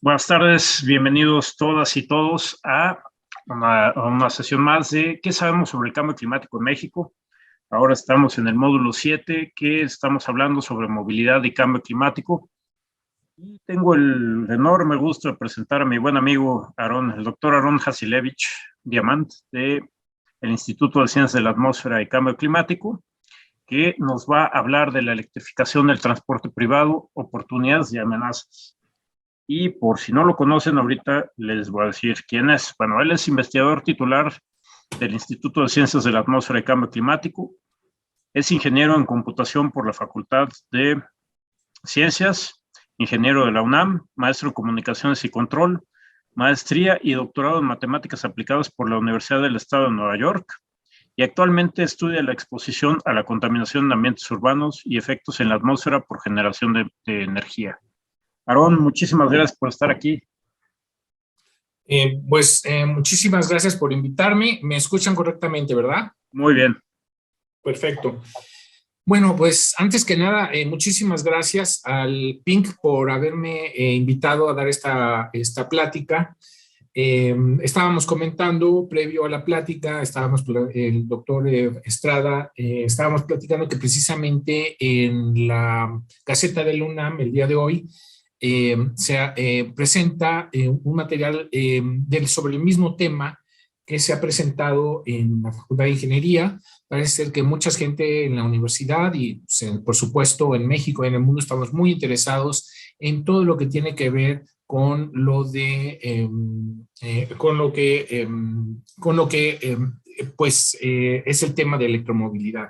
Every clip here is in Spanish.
Buenas tardes, bienvenidos todas y todos a una sesión más de ¿qué sabemos sobre el cambio climático en México? Ahora estamos en el módulo 7, que estamos hablando sobre movilidad y cambio climático. Y tengo el enorme gusto de presentar a mi buen amigo el doctor Aarón Hasilevich Diamant, del Instituto de Ciencias de la Atmósfera y Cambio Climático, que nos va a hablar de la electrificación del transporte privado, oportunidades y amenazas. Y por si no lo conocen, ahorita les voy a decir quién es. Bueno, él es investigador titular del Instituto de Ciencias de la Atmósfera y Cambio Climático. Es ingeniero en computación por la Facultad de Ciencias, ingeniero de la UNAM, maestro en comunicaciones y control, maestría y doctorado en matemáticas aplicadas por la Universidad del Estado de Nueva York, y actualmente estudia la exposición a la contaminación en ambientes urbanos y efectos en la atmósfera por generación de energía. Aarón, muchísimas gracias por estar aquí. Muchísimas gracias por invitarme. ¿Me escuchan correctamente, verdad? Muy bien. Perfecto. Bueno, pues antes que nada, muchísimas gracias al PINC por haberme invitado a dar esta plática. Estábamos comentando previo a la plática, el doctor Estrada, estábamos platicando que precisamente en la Gaceta del UNAM el día de hoy se presenta un material sobre el mismo tema que se ha presentado en la Facultad de Ingeniería. Parece ser que mucha gente en la universidad y por supuesto en México y en el mundo estamos muy interesados en todo lo que tiene que ver con lo de es el tema de electromovilidad.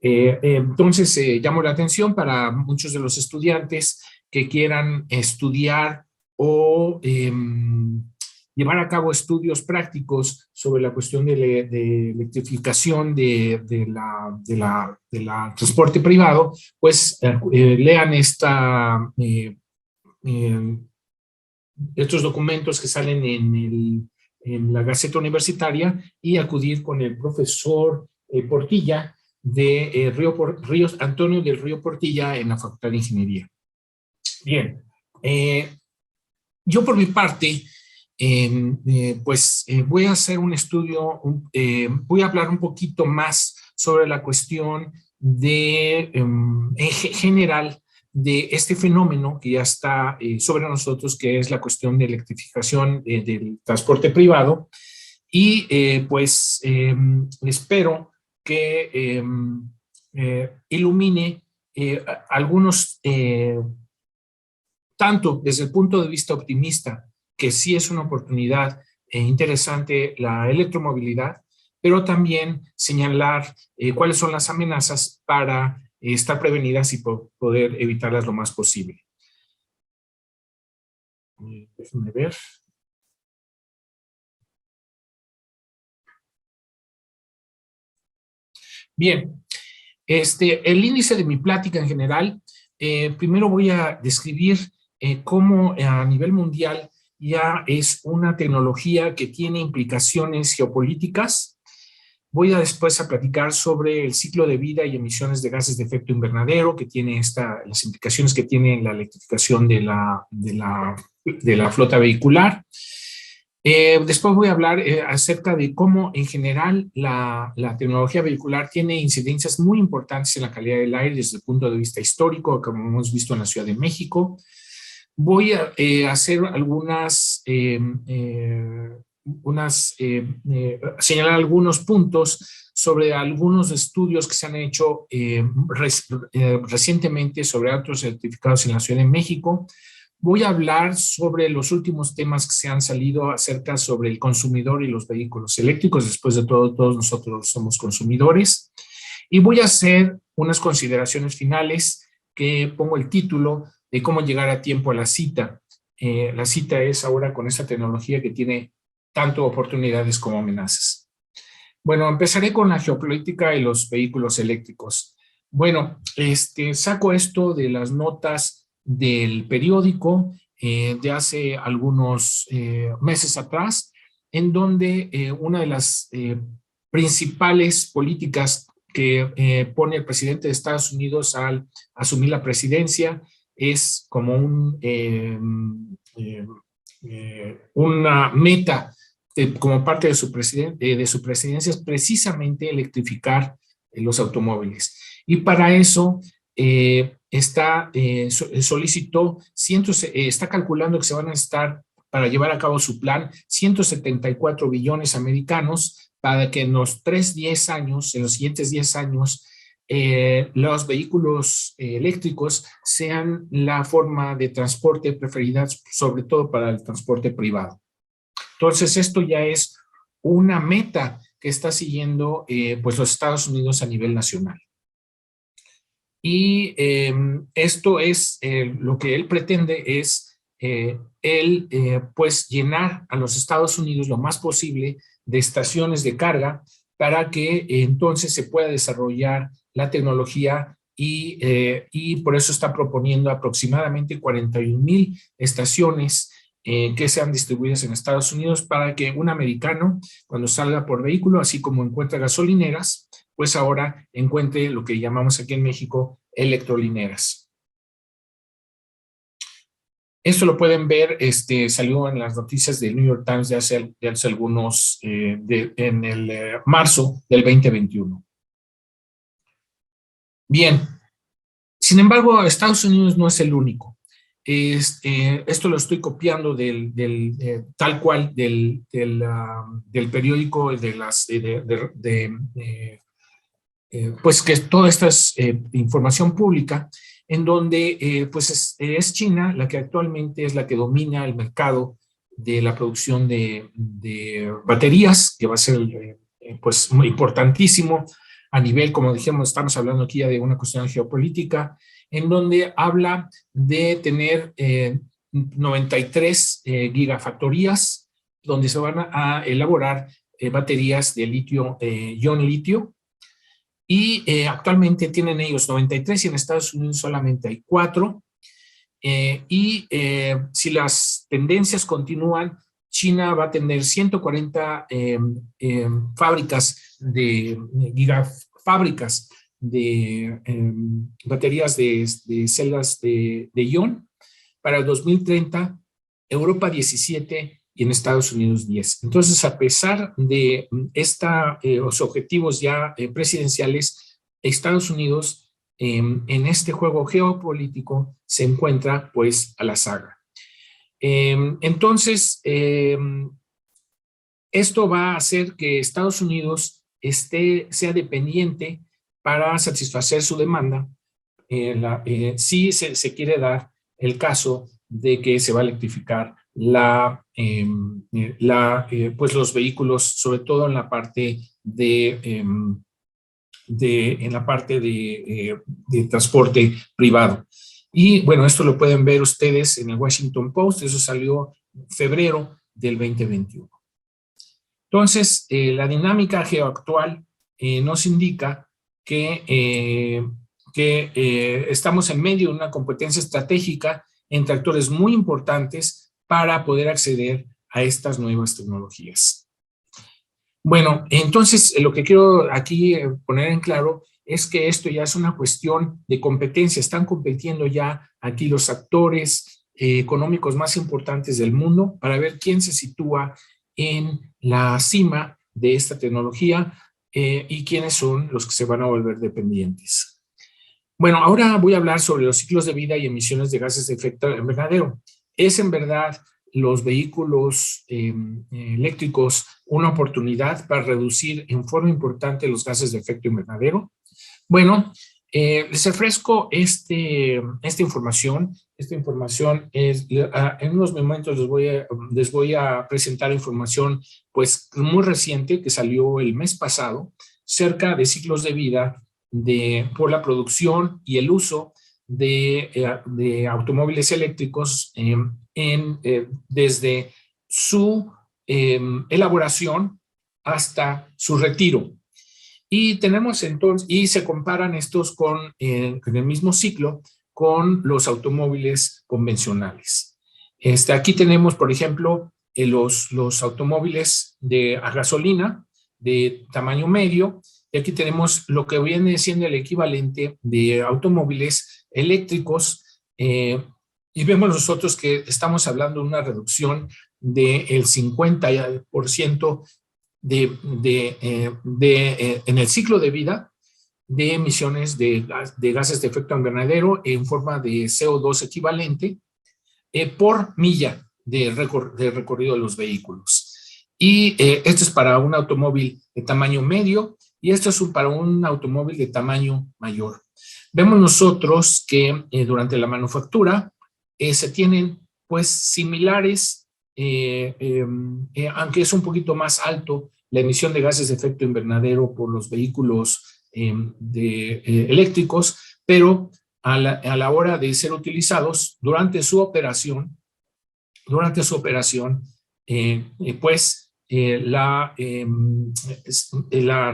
Entonces llamó la atención para muchos de los estudiantes que quieran estudiar o llevar a cabo estudios prácticos sobre la cuestión de electrificación de la transporte privado, pues lean estos documentos que salen en la Gaceta Universitaria y acudir con el profesor Portilla de Ríos Antonio del Río Portilla en la Facultad de Ingeniería. Bien, yo por mi parte, voy a hacer un estudio, voy a hablar un poquito más sobre la cuestión en general de este fenómeno que ya está sobre nosotros, que es la cuestión de electrificación del transporte privado. Y espero que ilumine algunos, tanto desde el punto de vista optimista, que sí es una oportunidad interesante la electromovilidad, pero también señalar cuáles son las amenazas para estar prevenidas y poder evitarlas lo más posible. Déjenme ver. Bien, el índice de mi plática en general, primero voy a describir cómo a nivel mundial ya es una tecnología que tiene implicaciones geopolíticas. Voy después a platicar sobre el ciclo de vida y emisiones de gases de efecto invernadero, que tiene las implicaciones que tiene la electrificación de la flota vehicular. Después voy a hablar acerca de cómo en general la tecnología vehicular tiene incidencias muy importantes en la calidad del aire desde el punto de vista histórico, como hemos visto en la Ciudad de México. Voy a señalar algunos puntos sobre algunos estudios que se han hecho recientemente sobre autos electrificados en la Ciudad de México. Voy a hablar sobre los últimos temas que se han salido acerca sobre el consumidor y los vehículos eléctricos. Después de todo, todos nosotros somos consumidores. Y voy a hacer unas consideraciones finales que pongo el título de cómo llegar a tiempo a la cita. La cita es ahora con esta tecnología que tiene tanto oportunidades como amenazas. Bueno, empezaré con la geopolítica y los vehículos eléctricos. Bueno, saco esto de las notas del periódico de hace algunos meses atrás, en donde una de las principales políticas que pone el presidente de Estados Unidos al asumir la presidencia es como una meta como parte de su presidencia es precisamente electrificar los automóviles. Y para eso está calculando que se van a necesitar, para llevar a cabo su plan, 174 billones americanos para que en los siguientes 10 años, los vehículos eléctricos sean la forma de transporte preferida, sobre todo para el transporte privado. Entonces, esto ya es una meta que está siguiendo pues los Estados Unidos a nivel nacional. Y esto es lo que él pretende es pues llenar a los Estados Unidos lo más posible de estaciones de carga para que entonces se pueda desarrollar la tecnología y por eso está proponiendo aproximadamente 41,000 estaciones que sean distribuidas en Estados Unidos para que un americano, cuando salga por vehículo, así como encuentra gasolineras, pues ahora encuentre lo que llamamos aquí en México electrolineras. Esto lo pueden ver, salió en las noticias del New York Times de hace algunos, en el marzo del 2021. Bien, sin embargo, Estados Unidos no es el único. Esto lo estoy copiando tal cual del periódico pues que toda esta es información pública, en donde pues es China la que actualmente es la que domina el mercado de la producción de baterías, que va a ser pues muy importantísimo a nivel, como dijimos, estamos hablando aquí ya de una cuestión geopolítica, en donde habla de tener 93 gigafactorías, donde se van a elaborar baterías de litio, ion litio, y actualmente tienen ellos 93 y en Estados Unidos solamente hay 4. Si las tendencias continúan, China va a tener 140 gigafábricas de baterías de celdas de ion. Para el 2030, Europa 17 y en Estados Unidos 10. Entonces, a pesar de los objetivos ya presidenciales, Estados Unidos en este juego geopolítico se encuentra pues a la saga. Entonces, esto va a hacer que Estados Unidos sea dependiente para satisfacer su demanda si se quiere dar el caso de que se va a electrificar pues los vehículos, sobre todo en la parte de transporte privado. Y bueno, esto lo pueden ver ustedes en el Washington Post, eso salió en febrero del 2021. Entonces, la dinámica geoactual nos indica que estamos en medio de una competencia estratégica entre actores muy importantes para poder acceder a estas nuevas tecnologías. Bueno, entonces lo que quiero aquí poner en claro es que esto ya es una cuestión de competencia. Están compitiendo ya aquí los actores económicos más importantes del mundo para ver quién se sitúa en la cima de esta tecnología y quiénes son los que se van a volver dependientes. Bueno, ahora voy a hablar sobre los ciclos de vida y emisiones de gases de efecto invernadero. ¿Es en verdad los vehículos eléctricos una oportunidad para reducir en forma importante los gases de efecto invernadero? Bueno, les ofrezco esta información. Esta información es, en unos momentos les voy a presentar información pues muy reciente que salió el mes pasado cerca de ciclos de vida por la producción y el uso de automóviles eléctricos desde su elaboración hasta su retiro. Y tenemos entonces, y se comparan estos con el mismo ciclo con los automóviles convencionales. Aquí tenemos, por ejemplo, los automóviles a gasolina de tamaño medio, y aquí tenemos lo que viene siendo el equivalente de automóviles eléctricos Y vemos nosotros que estamos hablando de una reducción del 50% en el ciclo de vida de emisiones de gases de efecto invernadero en forma de CO2 equivalente por milla de recorrido de los vehículos. Y esto es para un automóvil de tamaño medio y esto es para un automóvil de tamaño mayor. Vemos nosotros que durante la manufactura se tienen pues similares, aunque es un poquito más alto la emisión de gases de efecto invernadero por los vehículos eléctricos, pero a la hora de ser utilizados durante su operación, pues la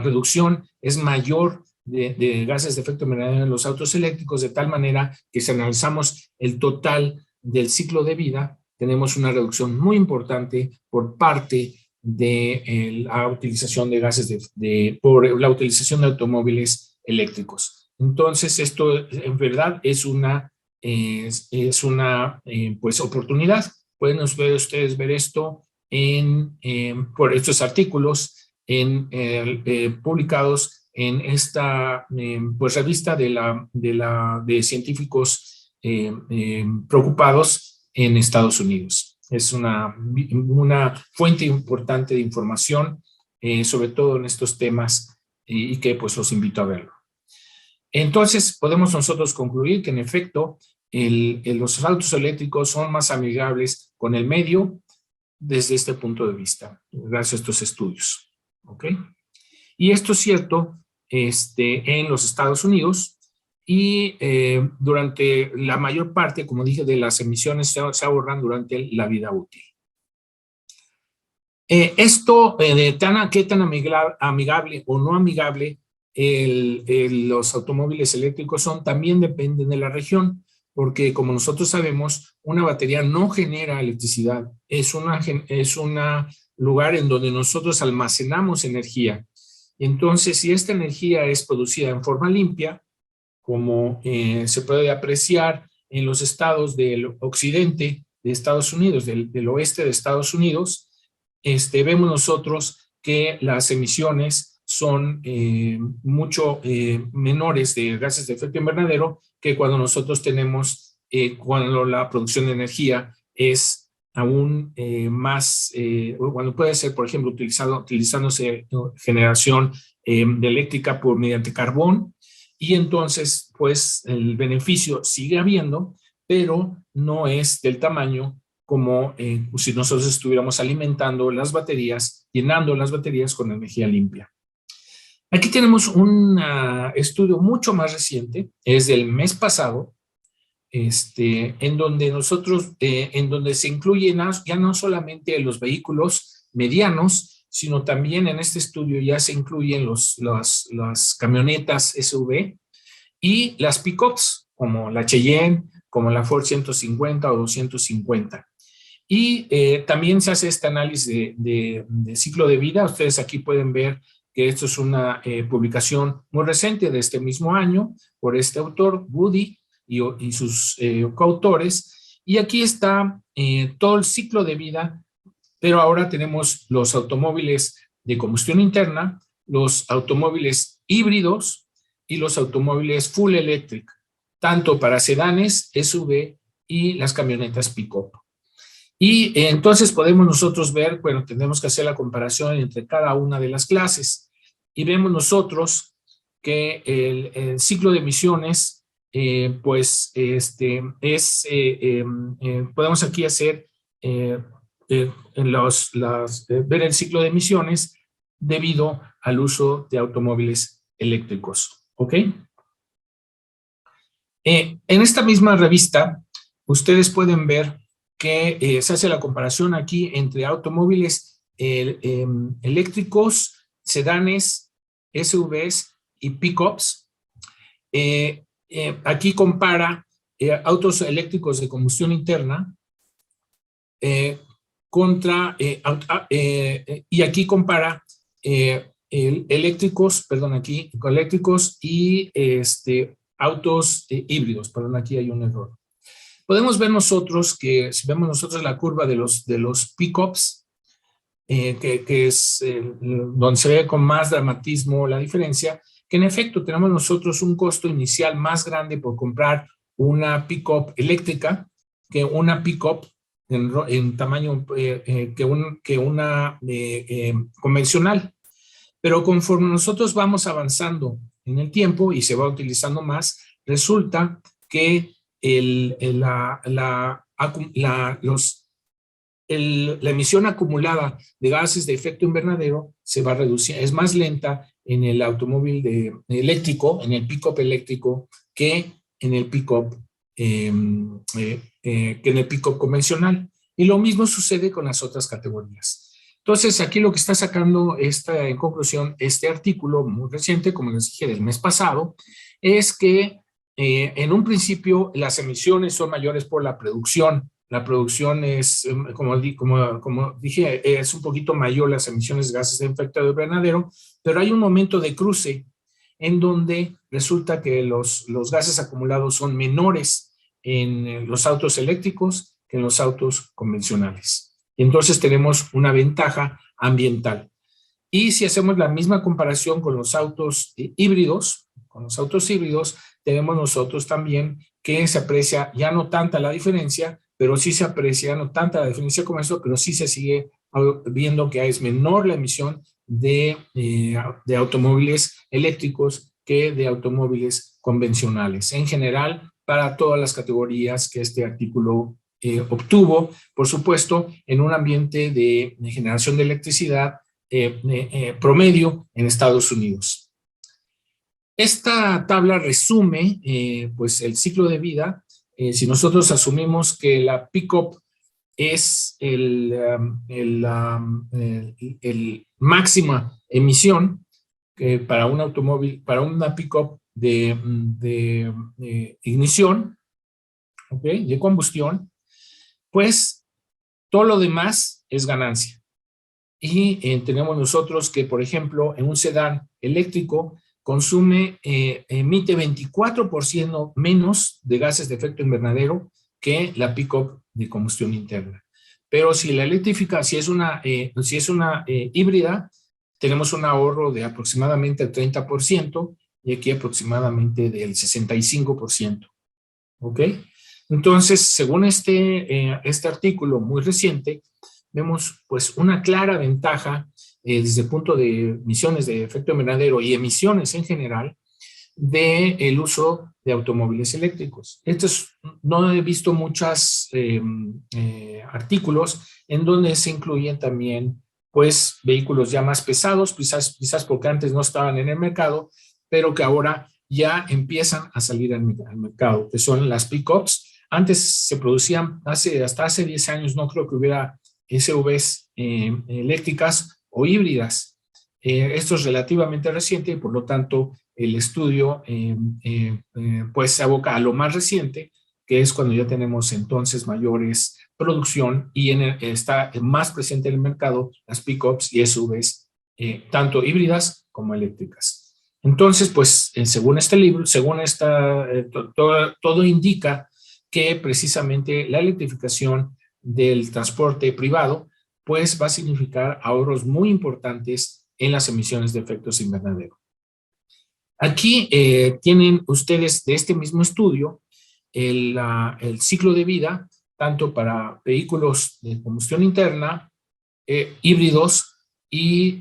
reducción es mayor de gases de efecto invernadero en los autos eléctricos, de tal manera que si analizamos el total del ciclo de vida, tenemos una reducción muy importante por parte de la utilización de gases por la utilización de automóviles eléctricos. Entonces, esto en verdad es una pues, oportunidad. Pueden ustedes ver esto por estos artículos publicados en esta pues, revista de científicos preocupados en Estados Unidos. Es una fuente importante de información, sobre todo en estos temas, y que pues los invito a verlo. Entonces, podemos nosotros concluir que en efecto los autos eléctricos son más amigables con el medio desde este punto de vista, gracias a estos estudios. ¿Ok? Y esto es cierto en los Estados Unidos y durante la mayor parte, como dije, de las emisiones se ahorran durante la vida útil. ¿Qué tan amigable o no amigable los automóviles eléctricos son? También dependen de la región, porque como nosotros sabemos, una batería no genera electricidad, es un lugar en donde nosotros almacenamos energía. Entonces, si esta energía es producida en forma limpia, como se puede apreciar en los estados del occidente de Estados Unidos, del oeste de Estados Unidos, vemos nosotros que las emisiones son mucho menores de gases de efecto invernadero que cuando nosotros tenemos, cuando la producción de energía es aún más, cuando puede ser, por ejemplo, utilizándose generación de eléctrica mediante carbón, y entonces, pues, el beneficio sigue habiendo, pero no es del tamaño como si nosotros estuviéramos alimentando las baterías, llenando las baterías con energía limpia. Aquí tenemos un estudio mucho más reciente, es del mes pasado, en donde se incluyen ya no solamente los vehículos medianos, sino también en este estudio ya se incluyen las camionetas SUV y las pickups, como la Cheyenne, como la Ford 150 o 250. Y también se hace este análisis de ciclo de vida. Ustedes aquí pueden ver que esto es una publicación muy reciente de este mismo año por este autor, Woody, y sus coautores. Y aquí está todo el ciclo de vida, pero ahora tenemos los automóviles de combustión interna, los automóviles híbridos y los automóviles full electric, tanto para sedanes, SUV y las camionetas pick-up. Y entonces podemos nosotros ver, bueno, tenemos que hacer la comparación entre cada una de las clases y vemos nosotros que el ciclo de emisiones, pues, podemos aquí hacer, ver el ciclo de emisiones debido al uso de automóviles eléctricos. ¿Ok? En esta misma revista, ustedes pueden ver que se hace la comparación aquí entre automóviles eléctricos, sedanes, SUVs y pickups. Aquí compara autos eléctricos de combustión interna y aquí compara eléctricos y autos híbridos. Perdón, aquí hay un error. podemos ver nosotros que si vemos nosotros la curva de los pickups, que es donde se ve con más dramatismo la diferencia, que en efecto tenemos nosotros un costo inicial más grande por comprar una pickup eléctrica que una pickup en tamaño que una convencional. Pero conforme nosotros vamos avanzando en el tiempo y se va utilizando más, resulta que la emisión acumulada de gases de efecto invernadero se va a reducir, es más lenta en el automóvil eléctrico, en el pick-up eléctrico, que en el pick-up convencional. Y lo mismo sucede con las otras categorías. Entonces, aquí lo que está sacando en conclusión este artículo muy reciente, como les dije, del mes pasado, es que en un principio las emisiones son mayores por la producción. La producción es, como dije, es un poquito mayor las emisiones de gases de efecto invernadero, pero hay un momento de cruce en donde resulta que los gases acumulados son menores en los autos eléctricos que en los autos convencionales. Entonces tenemos una ventaja ambiental. Y si hacemos la misma comparación con los autos híbridos, tenemos nosotros también que se aprecia ya no tanta la diferencia, pero sí se aprecia, no tanta la diferencia como eso, pero sí se sigue viendo que es menor la emisión de automóviles eléctricos que de automóviles convencionales. En general, para todas las categorías que este artículo obtuvo, por supuesto, en un ambiente de generación de electricidad promedio en Estados Unidos. Esta tabla resume pues el ciclo de vida. Si nosotros asumimos que la pick-up es el máxima emisión para un automóvil, para una pick-up de ignición, ¿okay?, de combustión, pues todo lo demás es ganancia. Y tenemos nosotros que, por ejemplo, en un sedán eléctrico emite 24% menos de gases de efecto invernadero que la pick-up de combustión interna. Pero si la electrifica, si es una híbrida, tenemos un ahorro de aproximadamente el 30% y aquí aproximadamente del 65%. ¿Ok? Entonces, según este artículo muy reciente, vemos pues una clara ventaja desde el punto de emisiones de efecto invernadero y emisiones en general del uso de automóviles eléctricos. No he visto muchos artículos en donde se incluyen también pues vehículos ya más pesados, quizás porque antes no estaban en el mercado, pero que ahora ya empiezan a salir al mercado, que son las pick-ups. Antes se producían, hasta hace 10 años no creo que hubiera SUVs eléctricas o híbridas. Esto es relativamente reciente y por lo tanto el estudio pues se aboca a lo más reciente, que es cuando ya tenemos entonces mayores producción y está más presente en el mercado las pick-ups y SUVs, tanto híbridas como eléctricas. Entonces, pues según este libro, todo indica que precisamente la electrificación del transporte privado pues va a significar ahorros muy importantes en las emisiones de efectos invernadero. Aquí tienen ustedes de este mismo estudio el ciclo de vida tanto para vehículos de combustión interna, híbridos y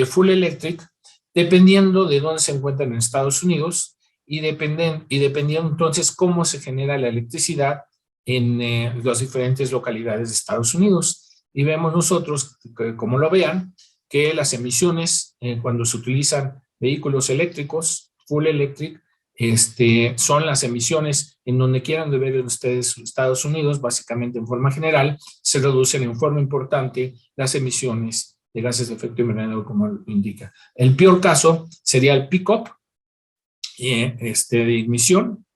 full electric, dependiendo de dónde se encuentran en Estados Unidos y dependiendo entonces cómo se genera la electricidad en las diferentes localidades de Estados Unidos. Y vemos nosotros, como lo vean, que las emisiones cuando se utilizan vehículos eléctricos, full electric, son las emisiones en donde quieran de ver ustedes Estados Unidos, básicamente en forma general, se reducen en forma importante las emisiones de gases de efecto invernadero, como lo indica. El peor caso sería el pick-up de ignición,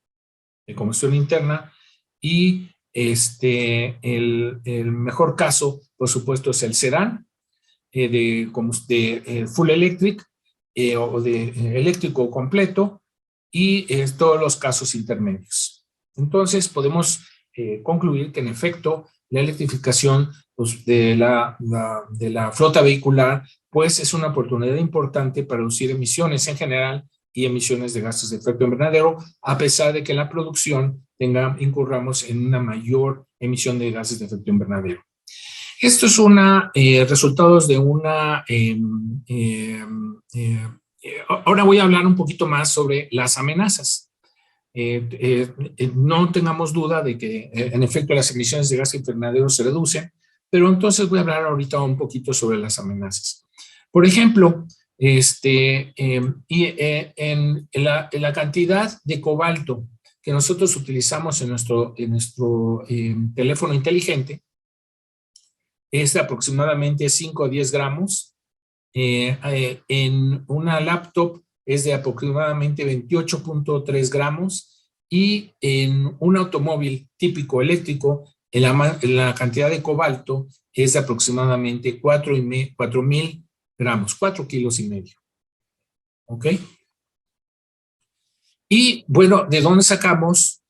de combustión interna, y el mejor caso, por supuesto, es el sedán de full electric o de eléctrico completo, y todos los casos intermedios. Entonces, podemos concluir que en efecto la electrificación pues, de la flota vehicular pues es una oportunidad importante para reducir emisiones en general y emisiones de gases de efecto invernadero, a pesar de que la producción incurramos en una mayor emisión de gases de efecto invernadero. Esto es resultados de una... ahora voy a hablar un poquito más sobre las amenazas. No tengamos duda de que en efecto las emisiones de gases invernadero se reducen, pero entonces voy a hablar ahorita un poquito sobre las amenazas. Por ejemplo, en la cantidad de cobalto que nosotros utilizamos en nuestro teléfono inteligente es de aproximadamente 5 a 10 gramos. En una laptop es de aproximadamente 28.3 gramos y en un automóvil típico eléctrico la cantidad de cobalto es de aproximadamente 4.000 gramos, 4 kilos y medio. ¿Ok? Y bueno, ¿de dónde sacamos?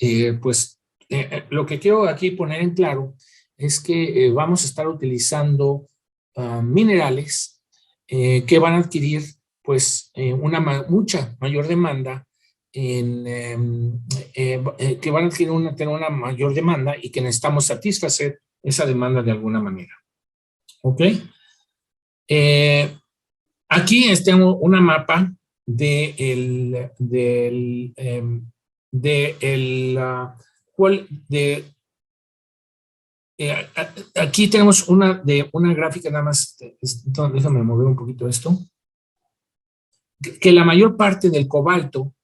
Lo que quiero aquí poner en claro es que vamos a estar utilizando minerales que van a adquirir pues una mucha mayor demanda que van a adquirir tener una mayor demanda y que necesitamos satisfacer esa demanda de alguna manera. ¿Ok? Aquí tengo una mapa aquí tenemos una gráfica nada más, déjame mover un poquito esto, que la mayor parte del cobalto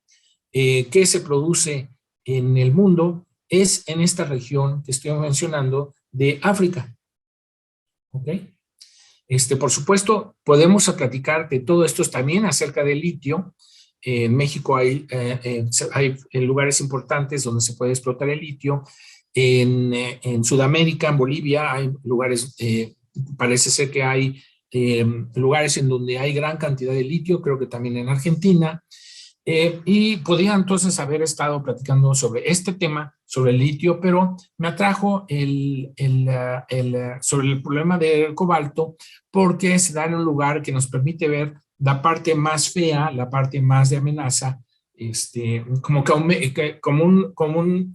que se produce en el mundo es en esta región que estoy mencionando de África. ¿Ok? Por supuesto, podemos platicar de todo esto también acerca del litio. En México hay lugares importantes donde se puede explotar el litio. En Sudamérica, en Bolivia, hay lugares, parece ser que hay lugares en donde hay gran cantidad de litio, creo que también en Argentina. Y podía entonces haber estado platicando sobre este tema, sobre el litio, pero me atrajo sobre el problema del cobalto porque se da en un lugar que nos permite ver la parte más fea, la parte más de amenaza, como un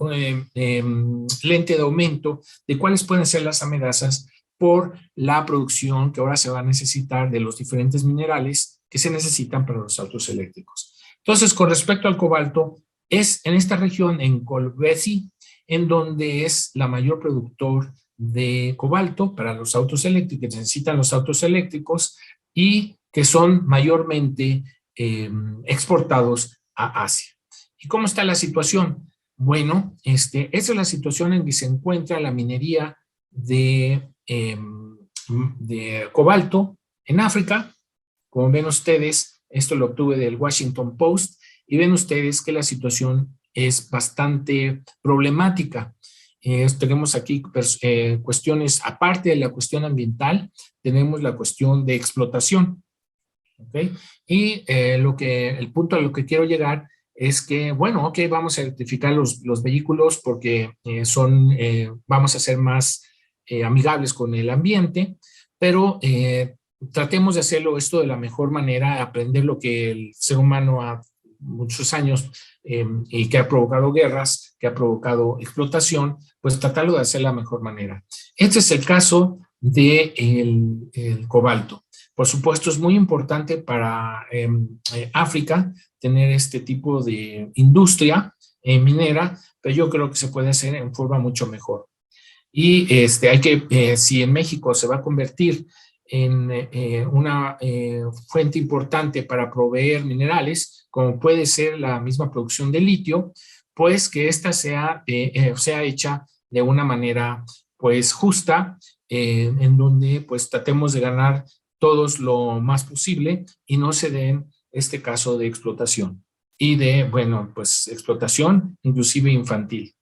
lente de aumento de cuáles pueden ser las amenazas por la producción que ahora se va a necesitar de los diferentes minerales que se necesitan para los autos eléctricos. Entonces, con respecto al cobalto, es en esta región, en Kolwezi, en donde es la mayor productor de cobalto para los autos eléctricos, que necesitan los autos eléctricos y que son mayormente exportados a Asia. ¿Y cómo está la situación? Bueno, esa es la situación en que se encuentra la minería de cobalto en África. Como ven ustedes, esto lo obtuve del Washington Post, y ven ustedes que la situación es bastante problemática. Tenemos aquí cuestiones, aparte de la cuestión ambiental, tenemos la cuestión de explotación. ¿Okay? Y el punto a lo que quiero llegar es que, bueno, ok, vamos a electrificar los vehículos porque vamos a ser más amigables con el ambiente, pero tratemos de hacerlo esto de la mejor manera, aprender lo que el ser humano ha muchos años y que ha provocado guerras, que ha provocado explotación, pues tratarlo de hacer de la mejor manera. Este es el caso del cobalto. Por supuesto, es muy importante para África tener este tipo de industria minera, pero yo creo que se puede hacer en forma mucho mejor. Y si en México se va a convertir en una fuente importante para proveer minerales, como puede ser la misma producción de litio, pues que ésta sea hecha de una manera pues justa, en donde pues tratemos de ganar todos lo más posible y no se den este caso de explotación y de, bueno, pues explotación inclusive infantil.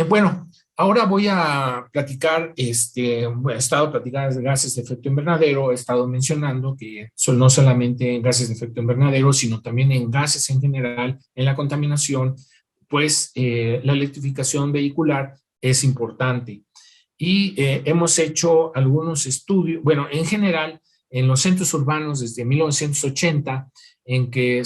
Bueno, ahora voy a platicar, he estado platicando de gases de efecto invernadero, he estado mencionando que no solamente en gases de efecto invernadero, sino también en gases en general, en la contaminación, pues la electrificación vehicular es importante. Y hemos hecho algunos estudios, bueno, en general, en los centros urbanos desde 1980, en que,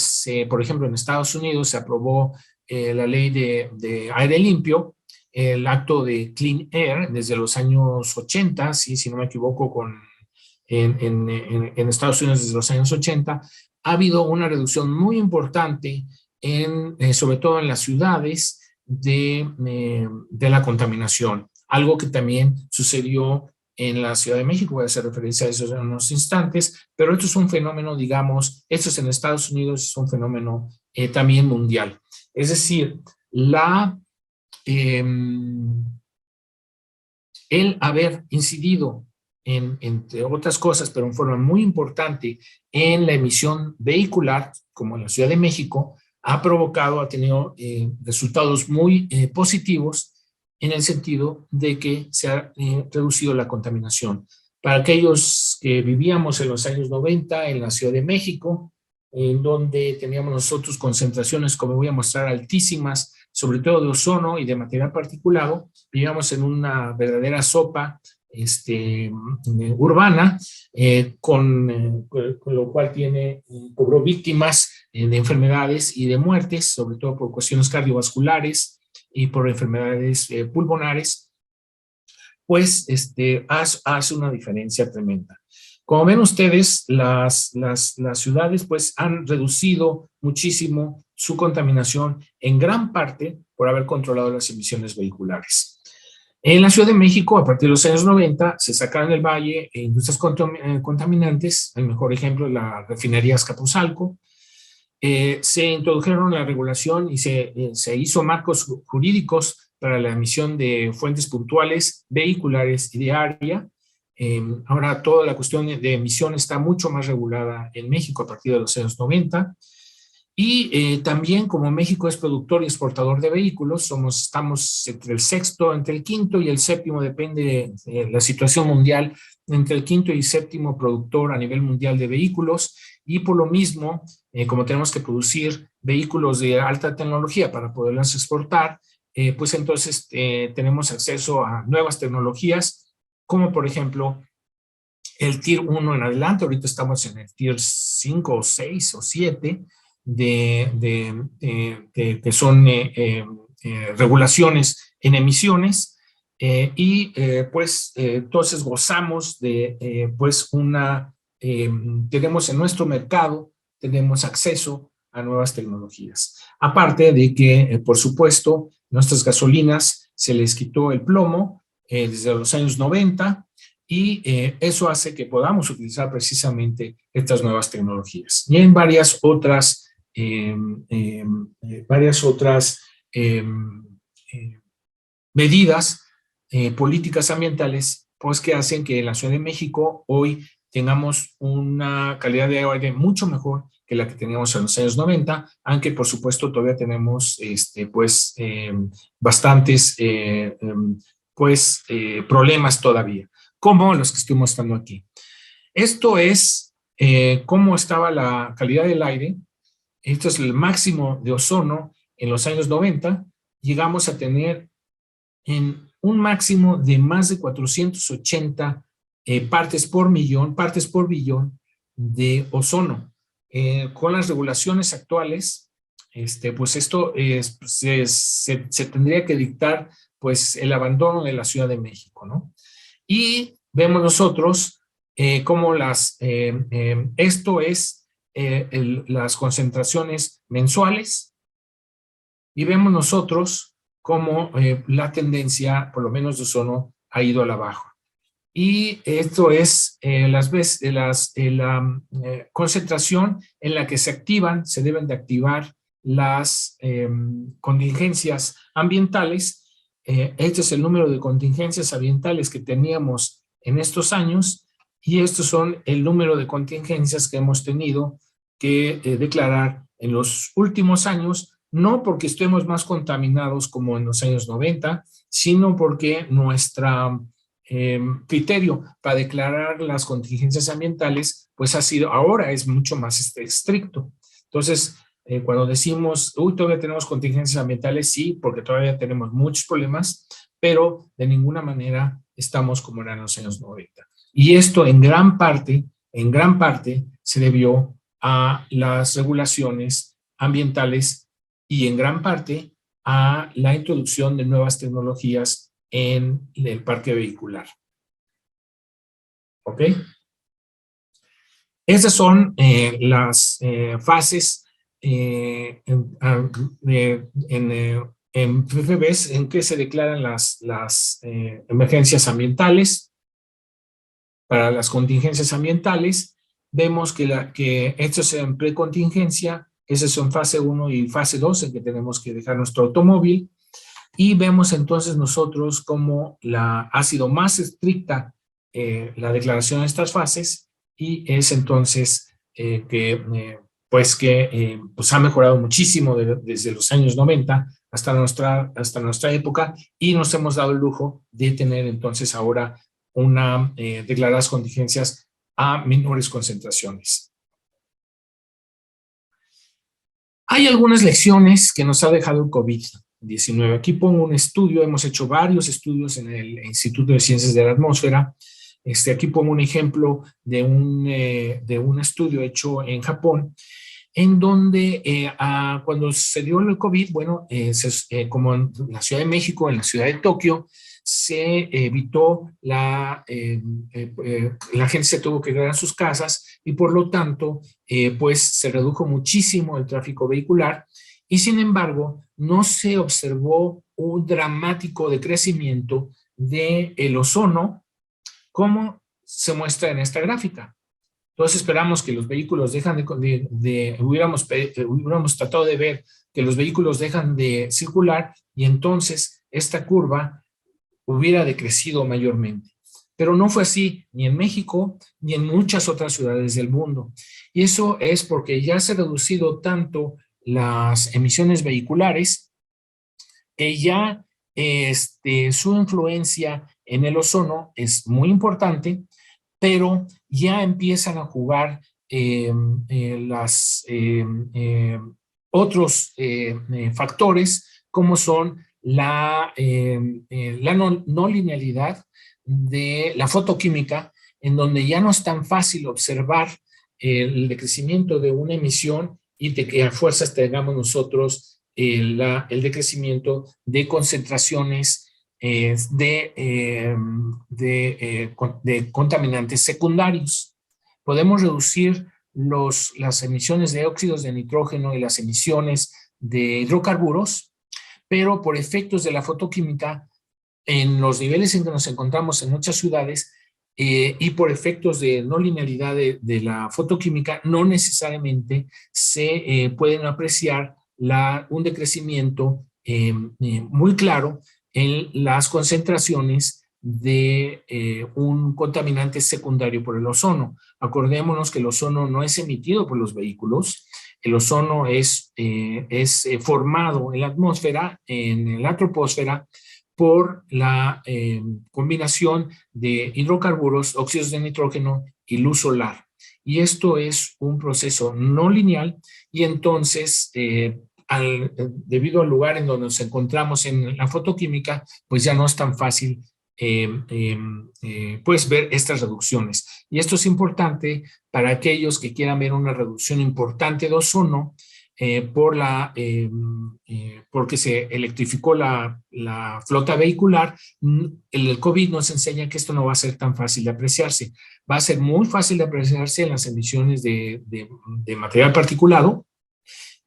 por ejemplo, en Estados Unidos se aprobó la ley de aire limpio, el acto de Clean Air desde los años 80, ¿sí? Si no me equivoco, en Estados Unidos desde los años 80, ha habido una reducción muy importante, sobre todo en las ciudades, de la contaminación. Algo que también sucedió en la Ciudad de México, voy a hacer referencia a eso en unos instantes, pero esto es un fenómeno, digamos, esto es en Estados Unidos, es un fenómeno también mundial. Es decir, el haber incidido entre otras cosas, pero en forma muy importante, en la emisión vehicular, como en la Ciudad de México, ha tenido resultados muy positivos en el sentido de que se ha reducido la contaminación. Para aquellos que vivíamos en los años 90 en la Ciudad de México, en donde teníamos nosotros concentraciones, como voy a mostrar, altísimas, sobre todo de ozono y de material particulado, vivíamos en una verdadera sopa urbana, con lo cual cobró víctimas de enfermedades y de muertes, sobre todo por cuestiones cardiovasculares y por enfermedades pulmonares, pues hace una diferencia tremenda. Como ven ustedes, las ciudades pues han reducido muchísimo su contaminación, en gran parte por haber controlado las emisiones vehiculares. En la Ciudad de México, a partir de los años 90, se sacaron del valle industrias contaminantes. El mejor ejemplo es la refinería Azcapotzalco. Se introdujeron la regulación y se hizo marcos jurídicos para la emisión de fuentes puntuales, vehiculares y de área. Ahora toda la cuestión de emisión está mucho más regulada en México a partir de los años 90. Y también, como México es productor y exportador de vehículos, estamos entre el sexto, entre el quinto y el séptimo, depende de la situación mundial, entre el quinto y séptimo productor a nivel mundial de vehículos. Y por lo mismo, como tenemos que producir vehículos de alta tecnología para poderlos exportar, pues entonces tenemos acceso a nuevas tecnologías, como por ejemplo el Tier 1 en adelante. Ahorita estamos en el Tier 5 o 6 o 7, que son regulaciones en emisiones, entonces gozamos de pues tenemos en nuestro mercado, tenemos acceso a nuevas tecnologías. Aparte de que, por supuesto, nuestras gasolinas se les quitó el plomo desde los años 90, y eso hace que podamos utilizar precisamente estas nuevas tecnologías. Y en varias otras medidas, políticas ambientales, pues que hacen que en la Ciudad de México hoy tengamos una calidad de aire mucho mejor que la que teníamos en los años 90, aunque por supuesto todavía tenemos bastantes problemas todavía, como los que estoy mostrando aquí. Esto es cómo estaba la calidad del aire. Esto es el máximo de ozono en los años 90. Llegamos a tener en un máximo de más de 480 partes por billón de ozono. Con las regulaciones actuales, pues esto se tendría que dictar pues el abandono de la Ciudad de México, ¿no? Y vemos nosotros cómo esto es las concentraciones mensuales, y vemos nosotros cómo la tendencia, por lo menos de ozono, ha ido a la baja. Y esto es la concentración en la que se deben de activar las contingencias ambientales. Este es el número de contingencias ambientales que teníamos en estos años, y estos son el número de contingencias que hemos tenido que declarar en los últimos años, no porque estemos más contaminados como en los años 90, sino porque nuestro criterio para declarar las contingencias ambientales pues ahora es mucho más estricto. Entonces, Cuando decimos, uy, todavía tenemos contingencias ambientales, sí, porque todavía tenemos muchos problemas, pero de ninguna manera estamos como eran los años 90. Y esto en gran parte se debió a las regulaciones ambientales y en gran parte a la introducción de nuevas tecnologías en el parque vehicular. ¿Ok? Esas son las fases en PFBs en que se declaran las emergencias ambientales. Para las contingencias ambientales, vemos que esto es en precontingencia, esas son fase 1 y fase 2, en que tenemos que dejar nuestro automóvil, y vemos entonces nosotros cómo ha sido más estricta la declaración de estas fases, y es entonces pues ha mejorado muchísimo desde los años 90 hasta nuestra época, y nos hemos dado el lujo de tener entonces ahora declaradas contingencias a menores concentraciones. Hay algunas lecciones que nos ha dejado el COVID-19. Aquí pongo un estudio, hemos hecho varios estudios en el Instituto de Ciencias de la Atmósfera. Aquí pongo un ejemplo de un estudio hecho en Japón, en donde cuando se dio el COVID, bueno, como en la Ciudad de México, en la Ciudad de Tokio, se evitó la gente se tuvo que quedar en sus casas, y por lo tanto, pues se redujo muchísimo el tráfico vehicular, y sin embargo, no se observó un dramático decrecimiento del ozono, como se muestra en esta gráfica. Entonces esperamos que los vehículos hubiéramos tratado de ver que los vehículos dejan de circular, y entonces esta curva hubiera decrecido mayormente. Pero no fue así, ni en México, ni en muchas otras ciudades del mundo. Y eso es porque ya se ha reducido tanto las emisiones vehiculares, que ya su influencia en el ozono es muy importante, pero ya empiezan a jugar otros factores, como son la no linealidad de la fotoquímica, en donde ya no es tan fácil observar el decrecimiento de una emisión y de que a fuerzas tengamos nosotros el decrecimiento de concentraciones de contaminantes secundarios. Podemos reducir las emisiones de óxidos de nitrógeno y las emisiones de hidrocarburos, pero por efectos de la fotoquímica, en los niveles en que nos encontramos en muchas ciudades, y por efectos de no linealidad de la fotoquímica, no necesariamente se pueden apreciar un decrecimiento muy claro en las concentraciones de un contaminante secundario por el ozono. Acordémonos que el ozono no es emitido por los vehículos. El ozono es formado en la atmósfera, en la troposfera, por la combinación de hidrocarburos, óxidos de nitrógeno y luz solar. Y esto es un proceso no lineal, y entonces debido al lugar en donde nos encontramos en la fotoquímica, pues ya no es tan fácil pues ver estas reducciones. Y esto es importante para aquellos que quieran ver una reducción importante de ozono, porque se electrificó la flota vehicular. El COVID nos enseña que esto no va a ser tan fácil de apreciarse. Va a ser muy fácil de apreciarse en las emisiones de material particulado,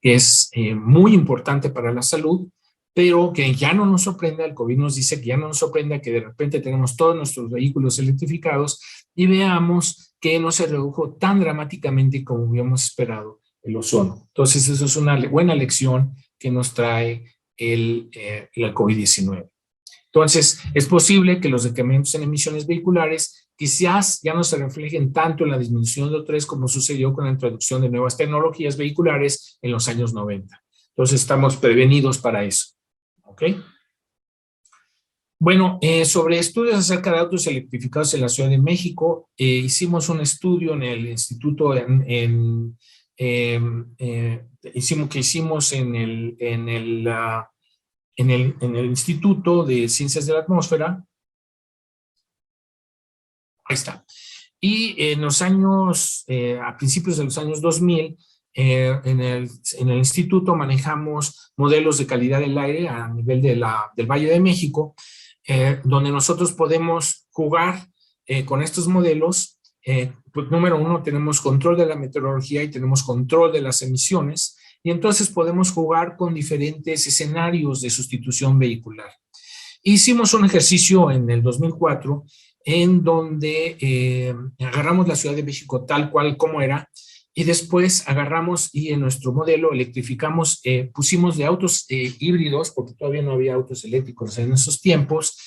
que es muy importante para la salud, pero que ya no nos sorprenda. El COVID nos dice que ya no nos sorprenda que de repente tenemos todos nuestros vehículos electrificados y veamos que no se redujo tan dramáticamente como habíamos esperado el ozono. Entonces, eso es una buena lección que nos trae el COVID-19. Entonces, es posible que los decrementos en emisiones vehiculares quizás ya no se reflejen tanto en la disminución de O3 como sucedió con la introducción de nuevas tecnologías vehiculares en los años 90. Entonces, estamos prevenidos para eso. ¿Ok? Bueno, sobre estudios acerca de autos electrificados en la Ciudad de México, hicimos un estudio en el instituto en hicimos en el Instituto de Ciencias de la Atmósfera. Ahí está. Y en los años, a principios de los años 2000, en el instituto manejamos modelos de calidad del aire a nivel del Valle de México, donde nosotros podemos jugar con estos modelos. Pues, número uno, tenemos control de la meteorología y tenemos control de las emisiones, y entonces podemos jugar con diferentes escenarios de sustitución vehicular. Hicimos un ejercicio en el 2004 en donde agarramos la Ciudad de México tal cual como era, y después agarramos y en nuestro modelo electrificamos, pusimos de autos híbridos, porque todavía no había autos eléctricos en esos tiempos,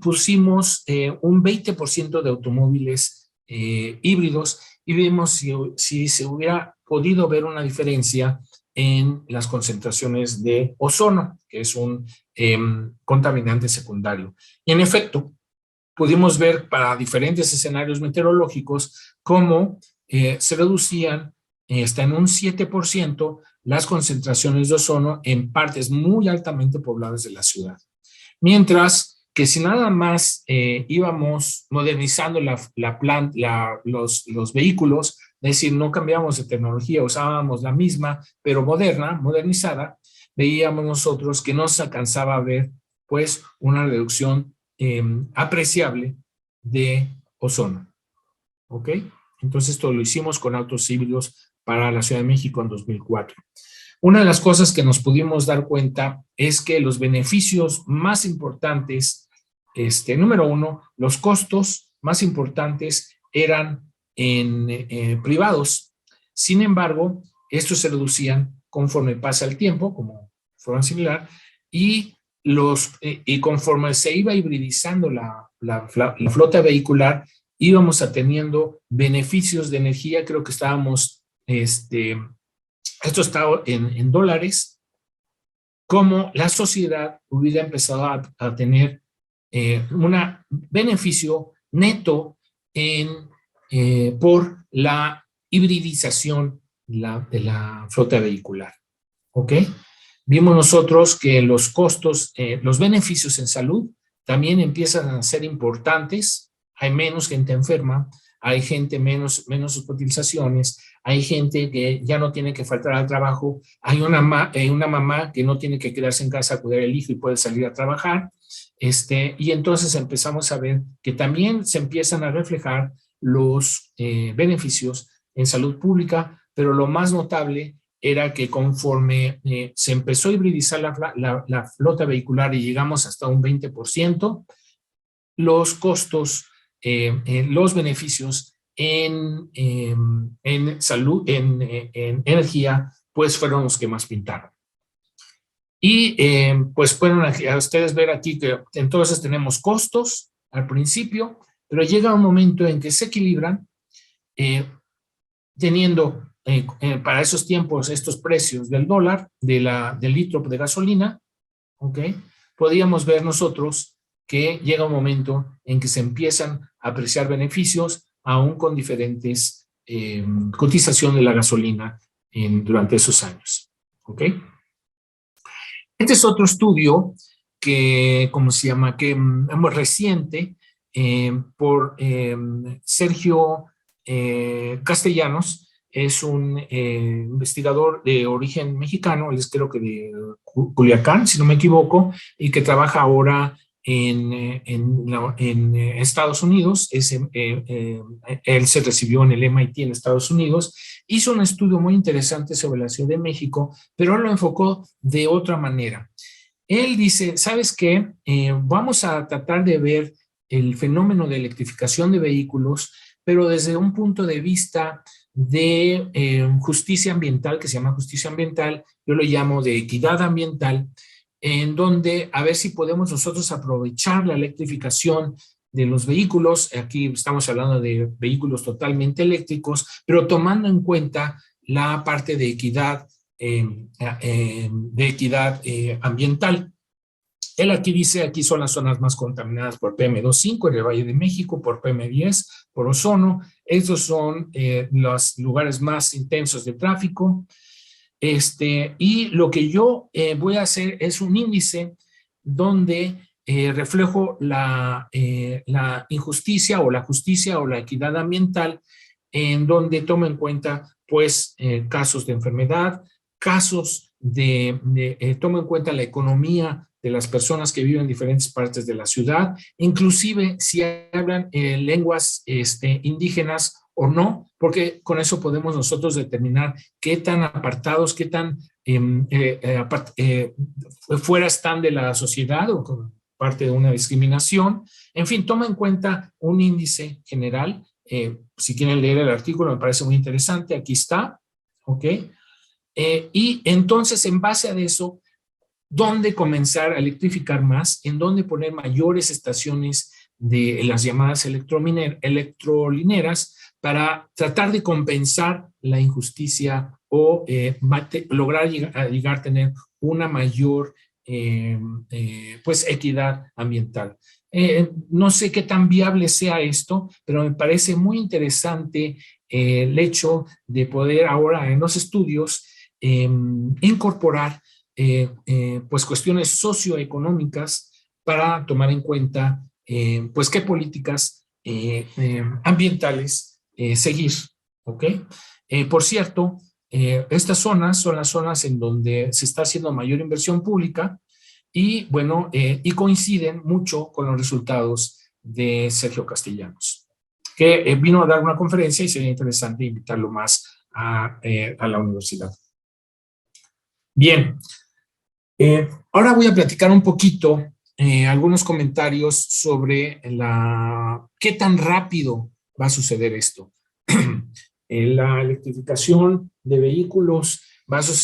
pusimos un 20% de automóviles híbridos, y vimos si se hubiera podido ver una diferencia en las concentraciones de ozono, que es un contaminante secundario. Y en efecto, pudimos ver para diferentes escenarios meteorológicos cómo se reducían hasta en un 7% las concentraciones de ozono en partes muy altamente pobladas de la ciudad. Mientras que si nada más íbamos modernizando los vehículos, es decir, no cambiamos de tecnología, usábamos la misma, pero modernizada, veíamos nosotros que no se alcanzaba a ver pues una reducción apreciable de ozono. ¿Ok? Entonces esto lo hicimos con autos híbridos para la Ciudad de México en 2004. Una de las cosas que nos pudimos dar cuenta es que los beneficios más importantes, número uno, los costos más importantes eran en privados. Sin embargo, estos se reducían conforme pasa el tiempo, como forma similar, y conforme se iba hibridizando la flota vehicular, íbamos teniendo beneficios de energía. Creo que estábamos, esto estaba en dólares, como la sociedad hubiera empezado a tener un beneficio neto por la hibridización de la flota vehicular. ¿Ok? Vimos nosotros que los costos, los beneficios en salud también empiezan a ser importantes. Hay menos gente enferma, hay gente menos hospitalizaciones, hay gente que ya no tiene que faltar al trabajo, hay una mamá que no tiene que quedarse en casa a cuidar al hijo y puede salir a trabajar. Y entonces empezamos a ver que también se empiezan a reflejar los beneficios en salud pública, pero lo más notable era que conforme se empezó a hibridizar la flota vehicular y llegamos hasta un 20%, los costos, los beneficios en salud, en energía, pues fueron los que más pintaron. Y pues pueden a ustedes ver aquí que entonces tenemos costos al principio, pero llega un momento en que se equilibran, teniendo para esos tiempos estos precios del dólar, del litro de gasolina, ¿ok? Podríamos ver nosotros que llega un momento en que se empiezan a apreciar beneficios aún con diferentes cotización de la gasolina durante esos años, ¿ok? Este es otro estudio que, ¿cómo se llama? Que es reciente, por Sergio Castellanos. Es un investigador de origen mexicano, él es creo que de Culiacán, si no me equivoco, y que trabaja ahora en Estados Unidos. Él se recibió en el MIT en Estados Unidos, hizo un estudio muy interesante sobre la Ciudad de México, pero él lo enfocó de otra manera. Él dice, ¿sabes qué? Vamos a tratar de ver el fenómeno de electrificación de vehículos, pero desde un punto de vista de justicia ambiental, que se llama justicia ambiental, yo lo llamo de equidad ambiental, en donde a ver si podemos nosotros aprovechar la electrificación de los vehículos. Aquí estamos hablando de vehículos totalmente eléctricos, pero tomando en cuenta la parte de equidad, ambiental. Él aquí dice, aquí son las zonas más contaminadas por PM2.5 en el Valle de México, por PM10, por ozono. Estos son los lugares más intensos de tráfico. Y lo que yo voy a hacer es un índice donde reflejo la injusticia o la justicia o la equidad ambiental, en donde tomo en cuenta pues casos de enfermedad, casos tomo en cuenta la economía de las personas que viven en diferentes partes de la ciudad, inclusive si hablan lenguas indígenas o no, porque con eso podemos nosotros determinar qué tan apartados, qué tan fuera están de la sociedad o como parte de una discriminación. En fin, toma en cuenta un índice general. Si quieren leer el artículo, me parece muy interesante. Aquí está, ¿ok? Y entonces, en base a eso, ¿dónde comenzar a electrificar más? ¿En dónde poner mayores estaciones de las llamadas electrolineras para tratar de compensar la injusticia o lograr llegar a tener una mayor pues equidad ambiental? No sé qué tan viable sea esto, pero me parece muy interesante el hecho de poder ahora en los estudios incorporar pues cuestiones socioeconómicas para tomar en cuenta pues qué políticas ambientales seguir, ¿ok? Por cierto, estas zonas son las zonas en donde se está haciendo mayor inversión pública y bueno, y coinciden mucho con los resultados de Sergio Castellanos, que vino a dar una conferencia y sería interesante invitarlo más a la universidad. Bien, ahora voy a platicar un poquito, algunos comentarios sobre qué tan rápido va a suceder esto. La electrificación de vehículos,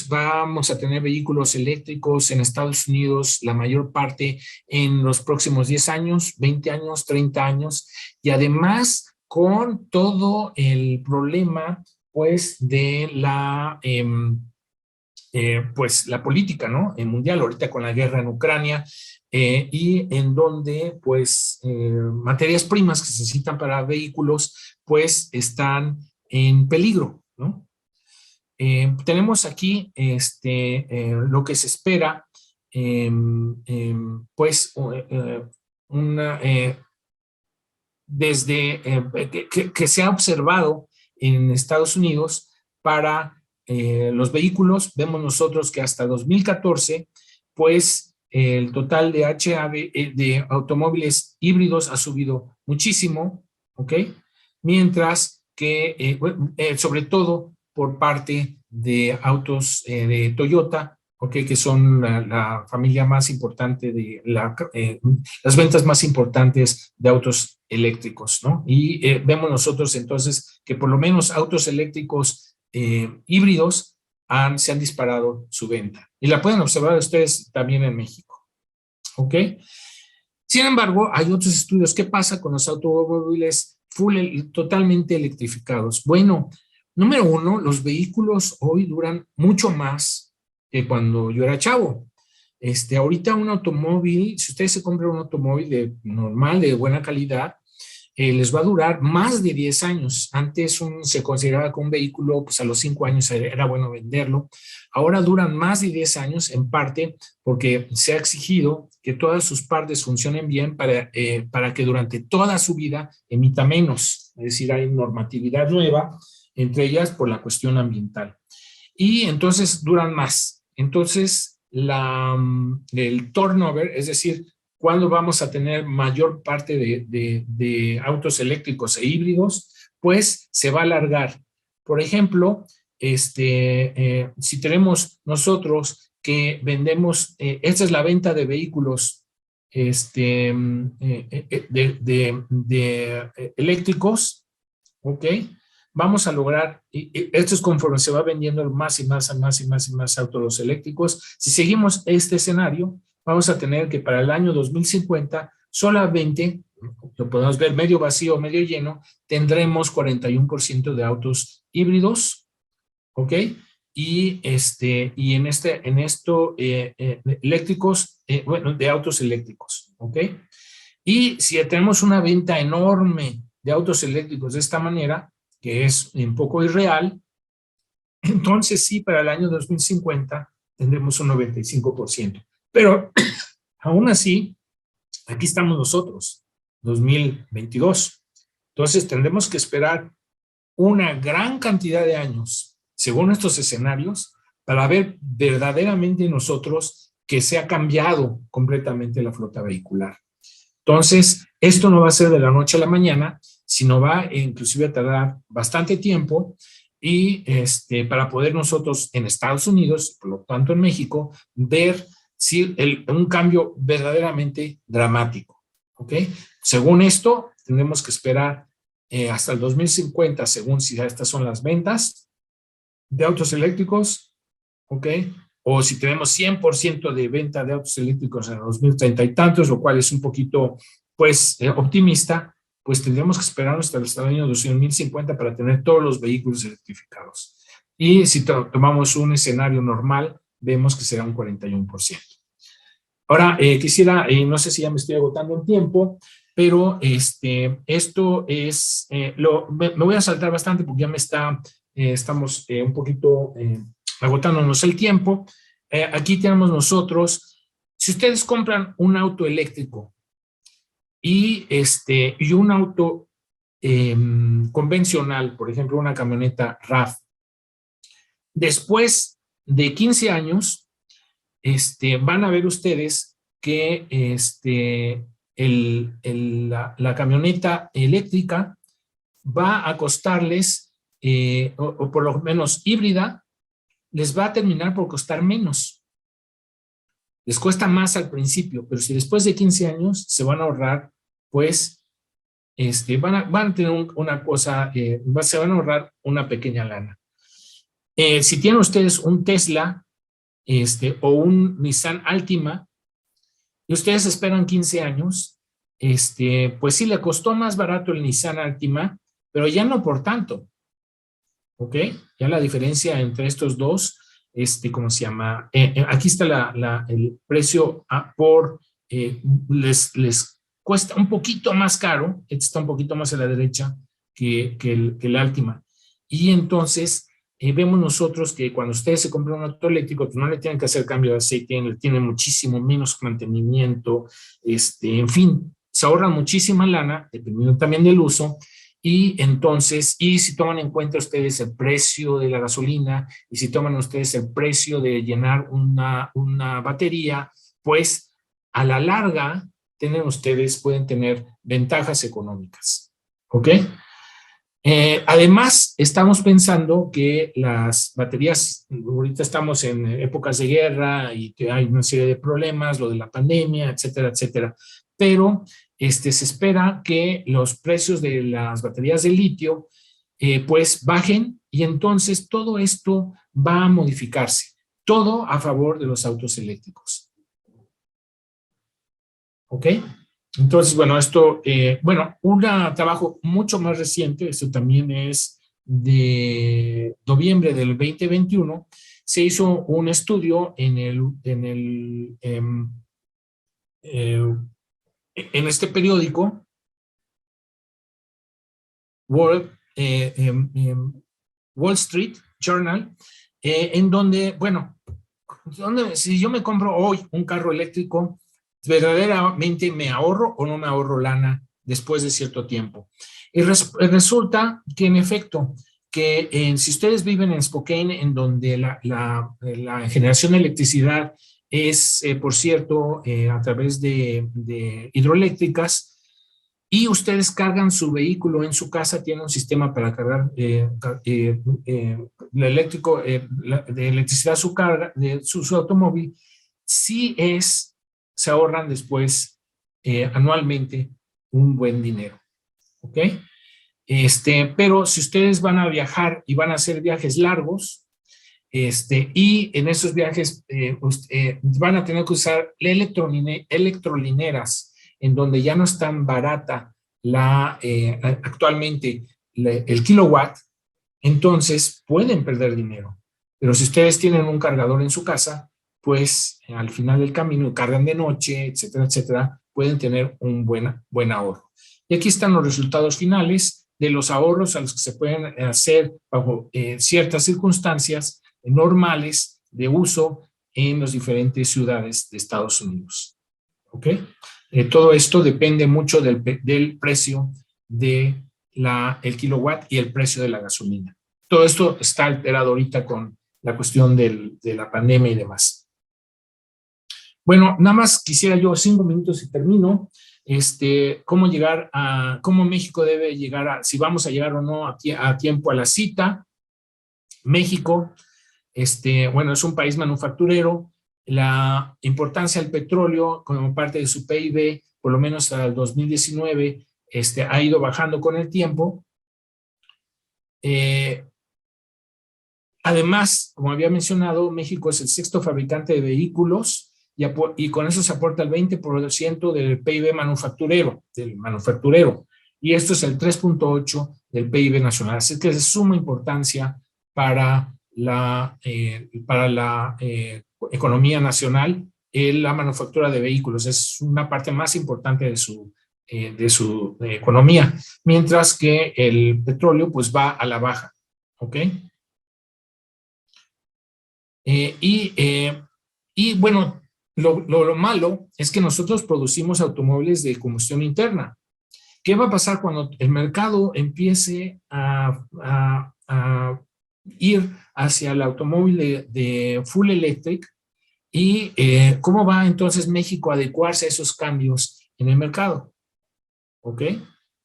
vamos a tener vehículos eléctricos en Estados Unidos, la mayor parte en los próximos 10 años, 20 años, 30 años, y además con todo el problema, pues, de pues la política, ¿no? Mundial, ahorita con la guerra en Ucrania, y en donde pues materias primas que se necesitan para vehículos pues están en peligro, ¿no? Tenemos aquí lo que se espera, pues desde que se ha observado en Estados Unidos para los vehículos. Vemos nosotros que hasta 2014, pues el total de de automóviles híbridos ha subido muchísimo, ¿ok? Mientras que, sobre todo por parte de autos de Toyota, ¿ok? Que son la familia más importante de las ventas más importantes de autos eléctricos, ¿no? Y vemos nosotros entonces que por lo menos autos eléctricos híbridos se han disparado su venta. Y la pueden observar ustedes también en México. ¿Ok? Sin embargo, hay otros estudios. ¿Qué pasa con los automóviles totalmente electrificados? Bueno, número uno, los vehículos hoy duran mucho más que cuando yo era chavo. Ahorita un automóvil, si ustedes se compran un automóvil normal, de buena calidad, les va a durar más de 10 años. Antes se consideraba que un vehículo, pues a los 5 años era bueno venderlo. Ahora duran más de 10 años, en parte porque se ha exigido que todas sus partes funcionen bien para que durante toda su vida emita menos. Es decir, hay normatividad nueva, entre ellas por la cuestión ambiental. Y entonces duran más. Entonces, el turnover, es decir, ¿cuándo vamos a tener mayor parte de autos eléctricos e híbridos? Pues se va a alargar. Por ejemplo, si tenemos nosotros que vendemos, esta es la venta de vehículos eléctricos, ¿ok? Vamos a lograr, esto es conforme se va vendiendo más y más autos eléctricos. Si seguimos este escenario, vamos a tener que para el año 2050 solamente, lo podemos ver medio vacío, medio lleno, tendremos 41% de autos híbridos, ¿ok? Y en esto eléctricos, bueno, de autos eléctricos, ¿ok? Y si tenemos una venta enorme de autos eléctricos de esta manera, que es un poco irreal, entonces sí, para el año 2050 tendremos un 95%. Pero aún así, aquí estamos nosotros, 2022. Entonces tendremos que esperar una gran cantidad de años, según estos escenarios, para ver verdaderamente nosotros que se ha cambiado completamente la flota vehicular. Entonces, esto no va a ser de la noche a la mañana, sino va inclusive a tardar bastante tiempo y para poder nosotros en Estados Unidos, por lo tanto en México, ver si un cambio verdaderamente dramático. ¿Ok? Según esto, tendremos que esperar hasta el 2050, según si estas son las ventas de autos eléctricos, ¿ok? O si tenemos 100% de venta de autos eléctricos en 2030 y tantos, lo cual es un poquito, pues, optimista, pues tendríamos que esperar hasta el año 2050 para tener todos los vehículos electrificados. Y si tomamos un escenario normal, vemos que será un 41%. Ahora, quisiera, no sé si ya me estoy agotando en tiempo, pero esto es, me voy a saltar bastante porque ya estamos un poquito agotándonos el tiempo. Aquí tenemos nosotros, si ustedes compran un auto eléctrico y un auto convencional, por ejemplo, una camioneta RAV, después de 15 años, van a ver ustedes que la camioneta eléctrica va a costarles, o por lo menos híbrida, les va a terminar por costar menos. Les cuesta más al principio, pero si después de 15 años se van a ahorrar, pues van a tener una cosa, se van a ahorrar una pequeña lana. Si tienen ustedes un Tesla o un Nissan Altima y ustedes esperan 15 años, pues sí le costó más barato el Nissan Altima, pero ya no por tanto. ¿Ok? Ya la diferencia entre estos dos, ¿cómo se llama? Aquí está el precio por, les cuesta un poquito más caro, este está un poquito más a la derecha que el Altima. Y entonces, vemos nosotros que cuando ustedes se compran un auto eléctrico, pues no le tienen que hacer cambio de aceite, le tienen muchísimo menos mantenimiento, en fin, se ahorra muchísima lana, dependiendo también del uso. Y entonces, y si toman en cuenta ustedes el precio de la gasolina y si toman ustedes el precio de llenar una batería, pues a la larga pueden tener ventajas económicas. ¿Ok? Además, estamos pensando que las baterías, ahorita estamos en épocas de guerra y hay una serie de problemas, lo de la pandemia, etcétera, etcétera, pero se espera que los precios de las baterías de litio pues bajen y entonces todo esto va a modificarse, todo a favor de los autos eléctricos. ¿Ok? Entonces, bueno, un trabajo mucho más reciente, esto también es de noviembre del 2021, se hizo un estudio en este periódico, Wall Street Journal, en donde, bueno, si yo me compro hoy un carro eléctrico, verdaderamente me ahorro o no me ahorro lana después de cierto tiempo. Y resulta que en efecto, que si ustedes viven en Spokane, en donde la generación de electricidad es, por cierto, a través de hidroeléctricas, y ustedes cargan su vehículo en su casa, tienen un sistema para cargar de electricidad de su automóvil, sí se ahorran después anualmente un buen dinero. ¿Ok? Pero si ustedes van a viajar y van a hacer viajes largos, y en esos viajes van a tener que usar electrolineras, en donde ya no es tan barata actualmente el kilowatt, entonces pueden perder dinero. Pero si ustedes tienen un cargador en su casa, pues al final del camino cargan de noche, etcétera, etcétera, pueden tener un buen ahorro. Y aquí están los resultados finales de los ahorros a los que se pueden hacer bajo ciertas circunstancias normales de uso en las diferentes ciudades de Estados Unidos. ¿Ok? Todo esto depende mucho del precio del kilowatt y el precio de la gasolina. Todo esto está alterado ahorita con la cuestión de la pandemia y demás. Bueno, nada más quisiera yo 5 minutos y termino. Cómo México debe llegar si vamos a llegar o no a tiempo a la cita. México, bueno, es un país manufacturero. La importancia del petróleo como parte de su PIB, por lo menos hasta el 2019, ha ido bajando con el tiempo. Además, como había mencionado, México es el 6º fabricante de vehículos y con eso se aporta el 20% del PIB manufacturero, y esto es el 3.8% del PIB nacional. Así que es de suma importancia para la economía nacional, la manufactura de vehículos. Es una parte más importante de su economía, mientras que el petróleo pues va a la baja. ¿Ok? Y bueno, lo malo es que nosotros producimos automóviles de combustión interna. ¿Qué va a pasar cuando el mercado empiece a ir hacia el automóvil de full electric? ¿Y cómo va entonces México a adecuarse a esos cambios en el mercado? ¿Ok?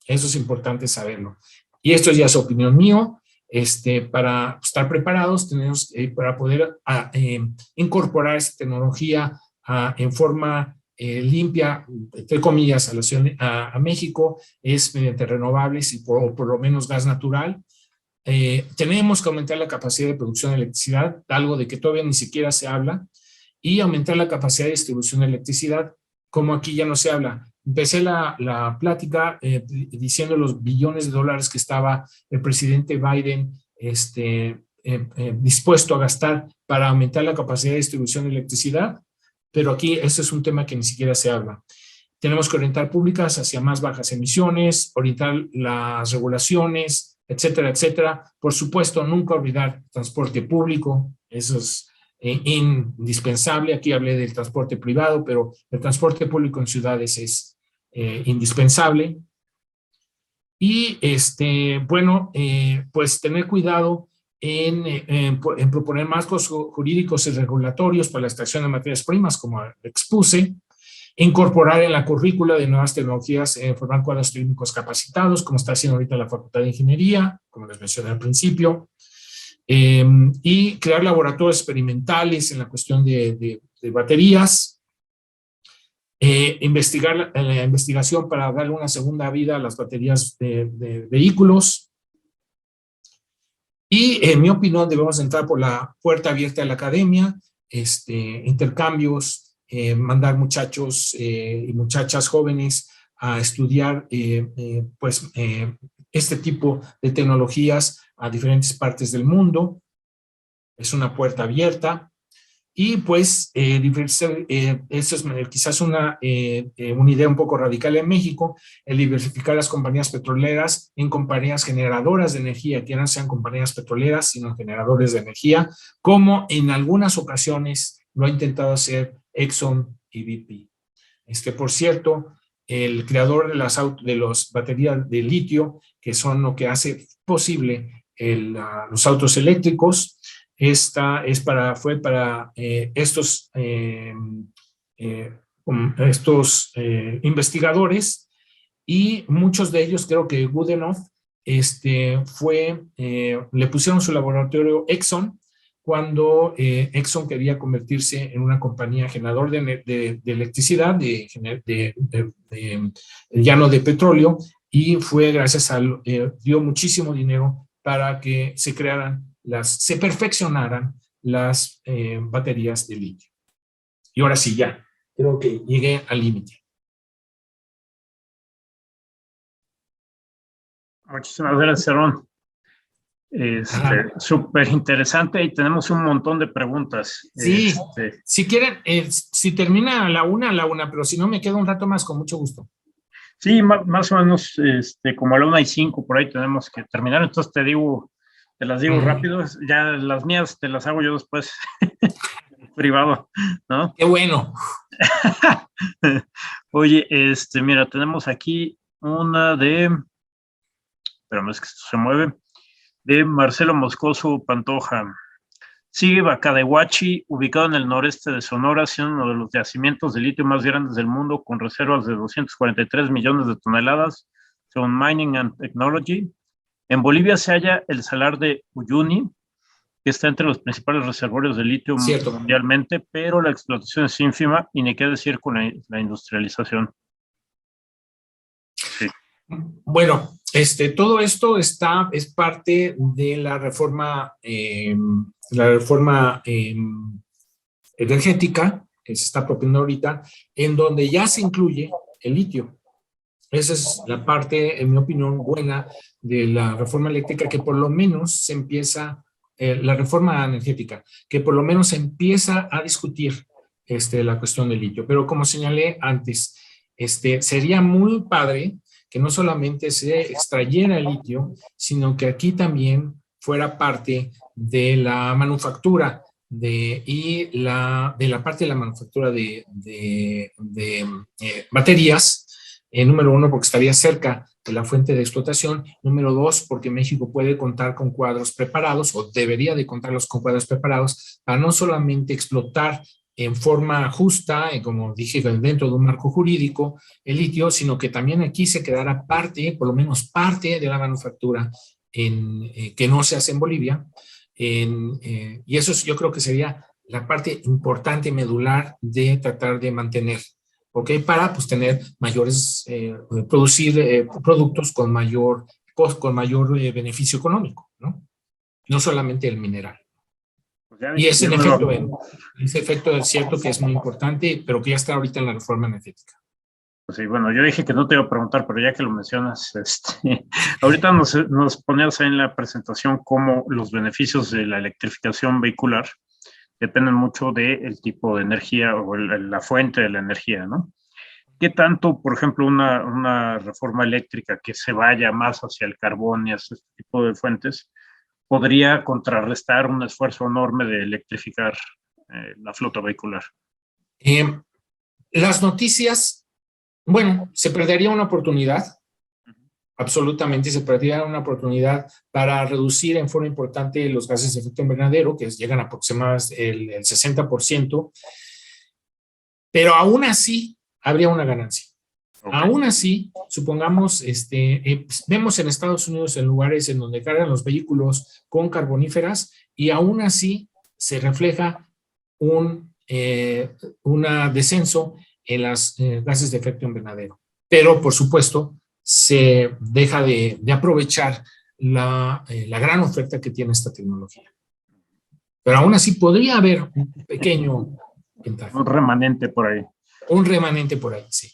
Eso es importante saberlo. Y esto ya es opinión mío. Para estar preparados, tenemos para poder incorporar esta tecnología en forma limpia, entre comillas, a México, es mediante renovables y por lo menos gas natural. Tenemos que aumentar la capacidad de producción de electricidad, algo de que todavía ni siquiera se habla, y aumentar la capacidad de distribución de electricidad, como aquí ya no se habla. Empecé la plática diciendo los billones de dólares que estaba el presidente Biden dispuesto a gastar para aumentar la capacidad de distribución de electricidad, pero aquí ese es un tema que ni siquiera se habla. Tenemos que orientar públicas hacia más bajas emisiones, orientar las regulaciones, etcétera, etcétera. Por supuesto, nunca olvidar transporte público, eso es indispensable. Aquí hablé del transporte privado, pero el transporte público en ciudades es indispensable. Y bueno, pues tener cuidado en proponer marcos jurídicos y regulatorios para la extracción de materias primas, como expuse, incorporar en la currícula de nuevas tecnologías, formar cuadros técnicos capacitados, como está haciendo ahorita la Facultad de Ingeniería, como les mencioné al principio, y crear laboratorios experimentales en la cuestión de baterías, investigar la investigación para darle una segunda vida a las baterías de vehículos. Y en mi opinión debemos entrar por la puerta abierta de la academia, intercambios, mandar muchachos y muchachas jóvenes a estudiar este tipo de tecnologías a diferentes partes del mundo. Es una puerta abierta. Y pues, eso es quizás una idea un poco radical en México, el diversificar las compañías petroleras en compañías generadoras de energía, que no sean compañías petroleras, sino generadores de energía, como en algunas ocasiones lo ha intentado hacer Exxon y BP. Por cierto, el creador de las baterías de litio, que son lo que hace posible los autos eléctricos, fue para estos investigadores, y muchos de ellos, creo que Goodenough, le pusieron su laboratorio Exxon cuando Exxon quería convertirse en una compañía generador de electricidad, ya no de petróleo, y fue gracias dio muchísimo dinero para que se perfeccionaran las baterías de litio. Y ahora sí, ya, creo que llegué al límite. Muchísimas gracias, Aaron. Súper interesante, y tenemos un montón de preguntas. Sí, si quieren, si termina a la una, pero si no me quedo un rato más, con mucho gusto. Sí, más o menos como a la 1:05 por ahí tenemos que terminar. Entonces te las digo rápido. Ya las mías te las hago yo después privado, ¿no? Qué bueno. Oye, mira, tenemos aquí una pero es que esto se mueve, de Marcelo Moscoso Pantoja. Sigue Bacadehuachi, ubicado en el noreste de Sonora, siendo uno de los yacimientos de litio más grandes del mundo, con reservas de 243 millones de toneladas, según Mining and Technology. En Bolivia se halla el salar de Uyuni, que está entre los principales reservorios de litio Cierto. mundialmente, pero la explotación es ínfima y ni qué decir con la industrialización. Sí. Bueno, todo esto es parte de la reforma energética que se está proponiendo ahorita, en donde ya se incluye el litio. Esa es la parte, en mi opinión, buena de la reforma eléctrica, que por lo menos se empieza, la reforma energética, que por lo menos se empieza a discutir la cuestión del litio. Pero como señalé antes, sería muy padre que no solamente se extrayera el litio, sino que aquí también fuera parte de la manufactura de la parte de la manufactura de baterías. Número uno, porque estaría cerca de la fuente de explotación. Número dos, porque México puede contar con cuadros preparados, o debería de contarlos con cuadros preparados, para no solamente explotar en forma justa, como dije, dentro de un marco jurídico, el litio, sino que también aquí se quedara parte, por lo menos parte de la manufactura que no se hace en Bolivia. Y eso yo creo que sería la parte importante, medular, de tratar de mantener, ¿ok? Para pues tener mayores, producir productos con mayor beneficio económico, ¿no? No solamente el mineral. Pues ya Y dije, ese efecto es cierto que es muy importante, pero que ya está ahorita en la reforma energética. pues sí, bueno, yo dije que no te iba a preguntar, pero ya que lo mencionas, ahorita nos ponías en la presentación cómo los beneficios de la electrificación vehicular dependen mucho del tipo de energía o la fuente de la energía, ¿no? ¿Qué tanto, por ejemplo, una reforma eléctrica que se vaya más hacia el carbón y hacia este tipo de fuentes podría contrarrestar un esfuerzo enorme de electrificar la flota vehicular? Las noticias, bueno, se perdería una oportunidad, absolutamente se perdería una oportunidad para reducir en forma importante los gases de efecto invernadero, que llegan a aproximadamente el 60%, pero aún así habría una ganancia. Okay. Aún así, supongamos, vemos en Estados Unidos en lugares en donde cargan los vehículos con carboníferas y aún así se refleja un descenso en las gases de efecto invernadero. Pero, por supuesto, se deja de aprovechar la gran oferta que tiene esta tecnología. Pero aún así podría haber un pequeño ventaja. Un remanente por ahí. Un remanente por ahí, sí.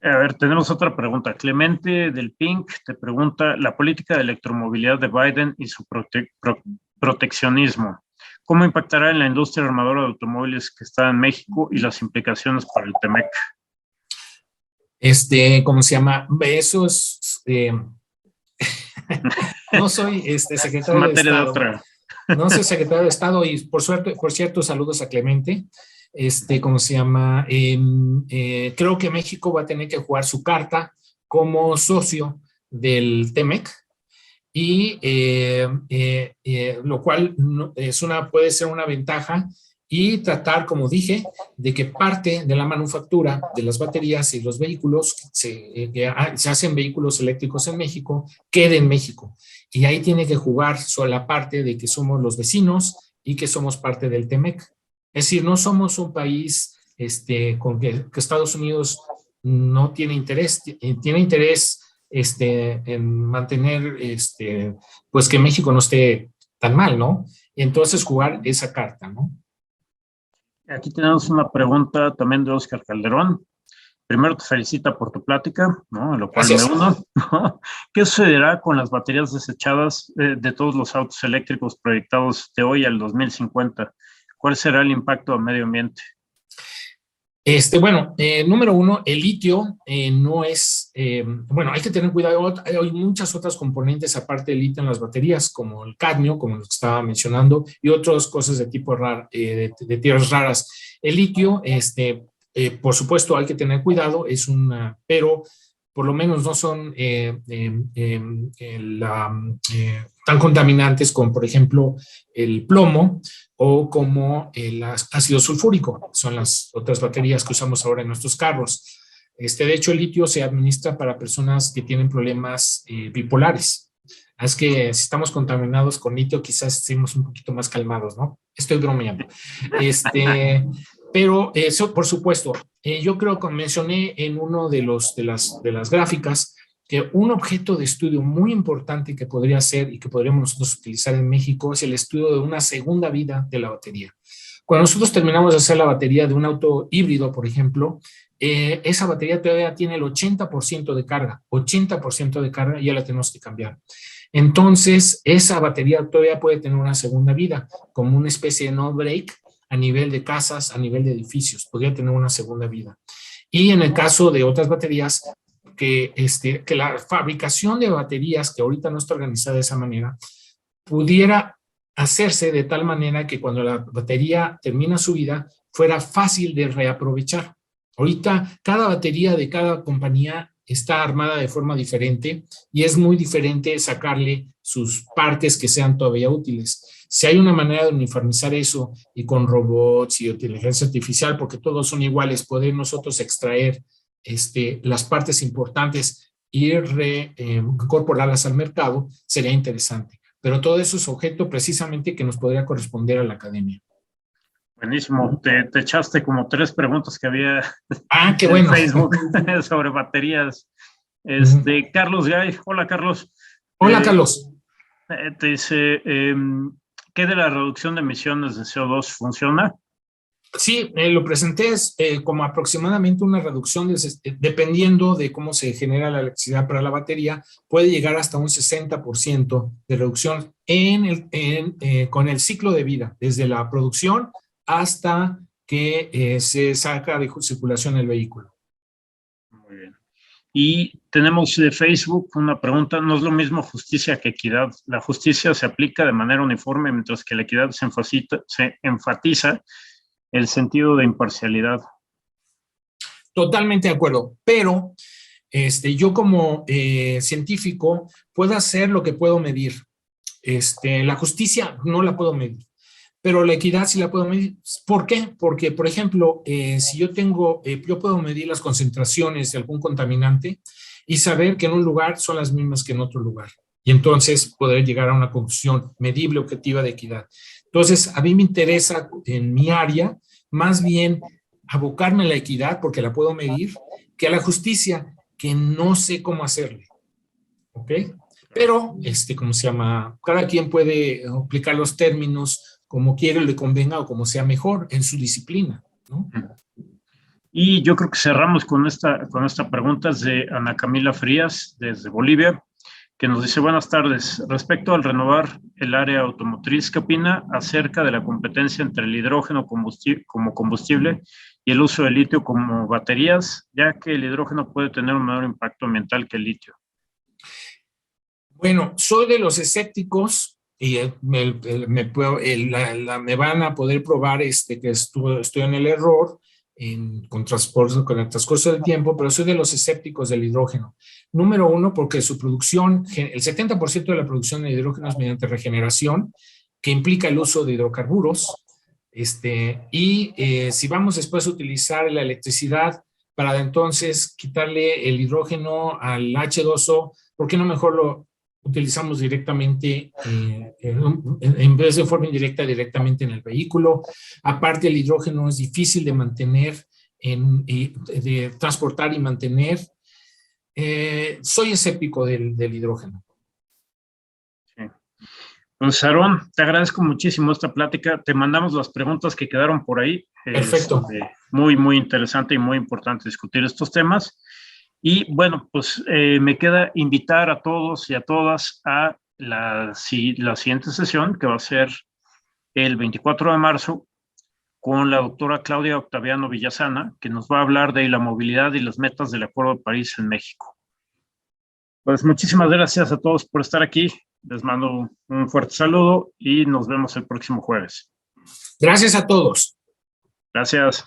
A ver, tenemos otra pregunta. Clemente del Pink te pregunta, la política de electromovilidad de Biden y su proteccionismo, ¿cómo impactará en la industria armadora de automóviles que está en México y las implicaciones para el TEMEC? ¿Cómo se llama? Eso es... no soy secretario de Estado. No soy secretario de Estado y por cierto, saludos a Clemente. ¿Cómo se llama? Creo que México va a tener que jugar su carta como socio del TEMEC y lo cual puede ser una ventaja y tratar, como dije, de que parte de la manufactura de las baterías y los vehículos se hacen vehículos eléctricos en México, quede en México. Y ahí tiene que jugar la parte de que somos los vecinos y que somos parte del TEMEC. Es decir, no somos un país con que Estados Unidos no tiene interés, tiene interés en mantener pues que México no esté tan mal, ¿no? Y entonces jugar esa carta, ¿no? Aquí tenemos una pregunta también de Oscar Calderón. Primero te felicita por tu plática, ¿no? A lo cual me uno. ¿Qué sucederá con las baterías desechadas de todos los autos eléctricos proyectados de hoy al 2050? ¿Cuál será el impacto al medio ambiente? Bueno, número uno, el litio no es bueno, hay que tener cuidado, hay muchas otras componentes aparte del litio en las baterías, como el cadmio, como los que estaba mencionando, y otras cosas de tipo de tierras raras. El litio, por supuesto, hay que tener cuidado, pero por lo menos no son tan contaminantes como, por ejemplo, el plomo o como el ácido sulfúrico. Son las otras baterías que usamos ahora en nuestros carros. De hecho, el litio se administra para personas que tienen problemas bipolares. Es que si estamos contaminados con litio, quizás estemos un poquito más calmados, ¿no? Estoy bromeando. Pero eso, por supuesto, yo creo que mencioné en uno de las gráficas que un objeto de estudio muy importante que podría ser y que podríamos nosotros utilizar en México es el estudio de una segunda vida de la batería. Cuando nosotros terminamos de hacer la batería de un auto híbrido, por ejemplo, esa batería todavía tiene el 80% de carga, 80% de carga y ya la tenemos que cambiar. Entonces, esa batería todavía puede tener una segunda vida, como una especie de no break a nivel de casas, a nivel de edificios, podría tener una segunda vida. Y en el caso de otras baterías, que la fabricación de baterías, que ahorita no está organizada de esa manera, pudiera hacerse de tal manera que cuando la batería termina su vida, fuera fácil de reaprovechar. Ahorita cada batería de cada compañía está armada de forma diferente y es muy diferente sacarle sus partes que sean todavía útiles. Si hay una manera de uniformizar eso y con robots y inteligencia artificial, porque todos son iguales, poder nosotros extraer las partes importantes y incorporarlas al mercado, sería interesante. Pero todo eso es objeto precisamente que nos podría corresponder a la academia. Buenísimo. Te echaste como 3 preguntas que había qué en bueno. Facebook sobre baterías. Carlos Gay. Hola, Carlos. Hola, Carlos. Te dice, ¿qué de la reducción de emisiones de CO2 funciona? Sí, lo presenté como aproximadamente una reducción, dependiendo de cómo se genera la electricidad para la batería, puede llegar hasta un 60% de reducción con el ciclo de vida, desde la producción hasta que se saca de circulación el vehículo. Muy bien. Y tenemos de Facebook una pregunta, no es lo mismo justicia que equidad. La justicia se aplica de manera uniforme, mientras que la equidad se enfatiza el sentido de imparcialidad. Totalmente de acuerdo, pero yo como científico puedo hacer lo que puedo medir. La justicia no la puedo medir, pero la equidad sí la puedo medir. ¿Por qué? Porque, por ejemplo, si yo puedo medir las concentraciones de algún contaminante y saber que en un lugar son las mismas que en otro lugar. Y entonces poder llegar a una conclusión medible, objetiva de equidad. Entonces, a mí me interesa en mi área más bien abocarme a la equidad porque la puedo medir, que a la justicia, que no sé cómo hacerle. ¿Ok? Pero, ¿cómo se llama? Cada quien puede aplicar los términos como quiere, le convenga o como sea mejor en su disciplina, ¿no? Y yo creo que cerramos con esta pregunta, es de Ana Camila Frías, desde Bolivia, que nos dice, buenas tardes, respecto al renovar el área automotriz, ¿qué opina acerca de la competencia entre el hidrógeno como combustible y el uso del litio como baterías, ya que el hidrógeno puede tener un menor impacto ambiental que el litio? Bueno, soy de los escépticos y me van a poder probar que estoy en el error con el transcurso del tiempo, pero soy de los escépticos del hidrógeno. Número uno, porque su producción, el 70% de la producción de hidrógeno es mediante regeneración, que implica el uso de hidrocarburos. Si vamos después a utilizar la electricidad para entonces quitarle el hidrógeno al H2O, ¿por qué no mejor lo utilizamos directamente, en vez de forma indirecta, directamente en el vehículo? Aparte, el hidrógeno es difícil de mantener, de transportar y mantener. Soy escéptico del hidrógeno. Sí. Pues, Aarón, te agradezco muchísimo esta plática. Te mandamos las preguntas que quedaron por ahí. Perfecto. Muy, muy interesante y muy importante discutir estos temas. Y bueno, pues me queda invitar a todos y a todas a la siguiente sesión, que va a ser el 24 de marzo, con la doctora Claudia Octaviano Villasana, que nos va a hablar de la movilidad y las metas del Acuerdo de París en México. Pues muchísimas gracias a todos por estar aquí. Les mando un fuerte saludo y nos vemos el próximo jueves. Gracias a todos. Gracias.